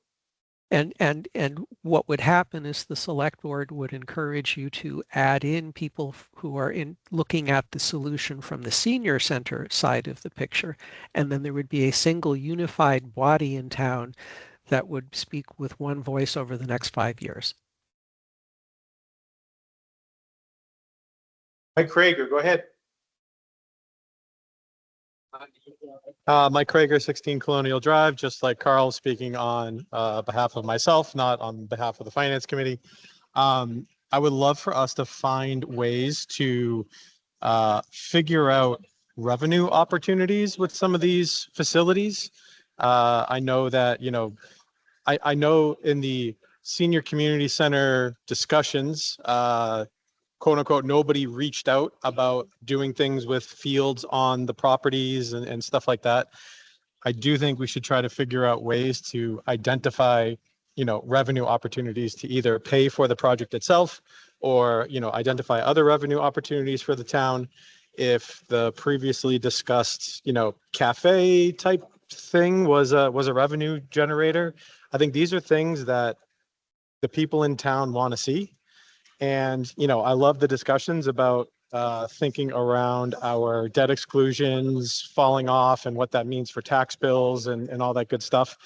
And what would happen is the select board would encourage you to add in people who are in looking at the solution from the senior center side of the picture. And then there would be a single unified body in town that would speak with one voice over the next 5 years. Mike Krager, go ahead. Mike Krager, 16 Colonial Drive, just like Carl, speaking on behalf of myself, not on behalf of the Finance Committee. I would love for us to find ways to figure out revenue opportunities with some of these facilities. I know that, I know in the senior community center discussions, quote unquote, nobody reached out about doing things with fields on the properties and stuff like that. I do think we should try to figure out ways to identify, revenue opportunities to either pay for the project itself or, identify other revenue opportunities for the town. If the previously discussed, cafe type thing was a revenue generator, I think these are things that the people in town want to see. And, I love the discussions about thinking around our debt exclusions falling off and what that means for tax bills and all that good stuff.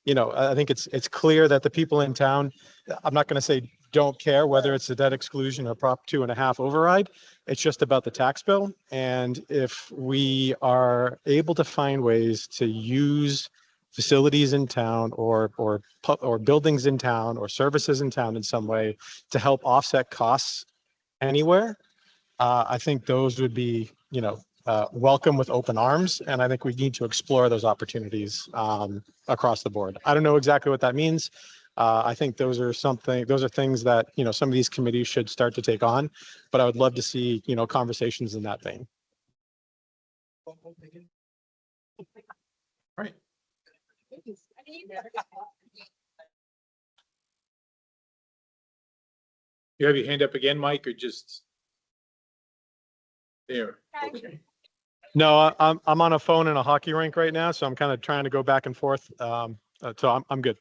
I think it's clear that the people in town, I'm not going to say don't care whether it's a debt exclusion or Prop 2.5 override. It's just about the tax bill. And if we are able to find ways to use facilities in town or buildings in town or services in town in some way to help offset costs anywhere, I think those would be, welcome with open arms. And I think we need to explore those opportunities across the board. I don't know exactly what that means. I think those are things that, some of these committees should start to take on, but I would love to see, conversations in that vein. Right. You have your hand up again, Mike, or just there? Okay. No, I'm on a phone in a hockey rink right now, so I'm kind of trying to go back and forth. So I'm good.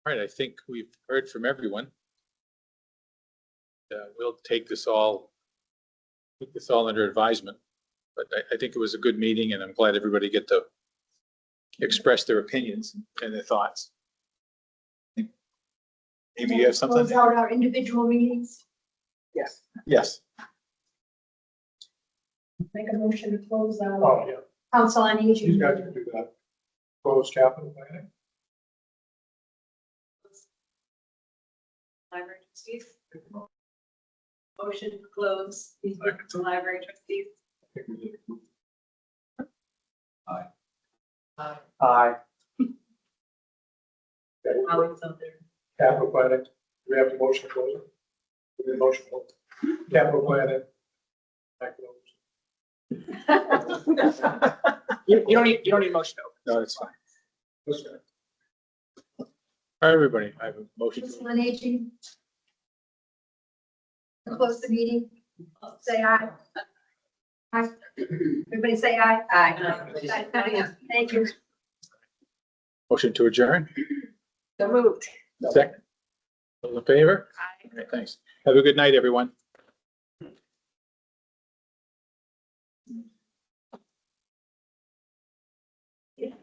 All right, I think we've heard from everyone. We'll take this all under advisement. But I think it was a good meeting, and I'm glad everybody get to express their opinions and their thoughts. Maybe you have something? Close out our individual meetings. Yes. Yes. Make a motion to close Oh, our yeah. council on aging. You guys can do that. Close capital planning. Library trustees. Motion to close the library trustees. Aye. Alex out there. Capital planning. Do we have to motion to close it? We need a motion to close it. Capital planning. Back to those. You don't need motion to open. No, that's fine. All right, everybody, I have a motion. Council on aging. Close the meeting. Say aye. Aye. Everybody say aye. Aye. Thank you. Motion to adjourn. So moved. Second. All in favor? Aye. All right, thanks. Have a good night, everyone. Yeah.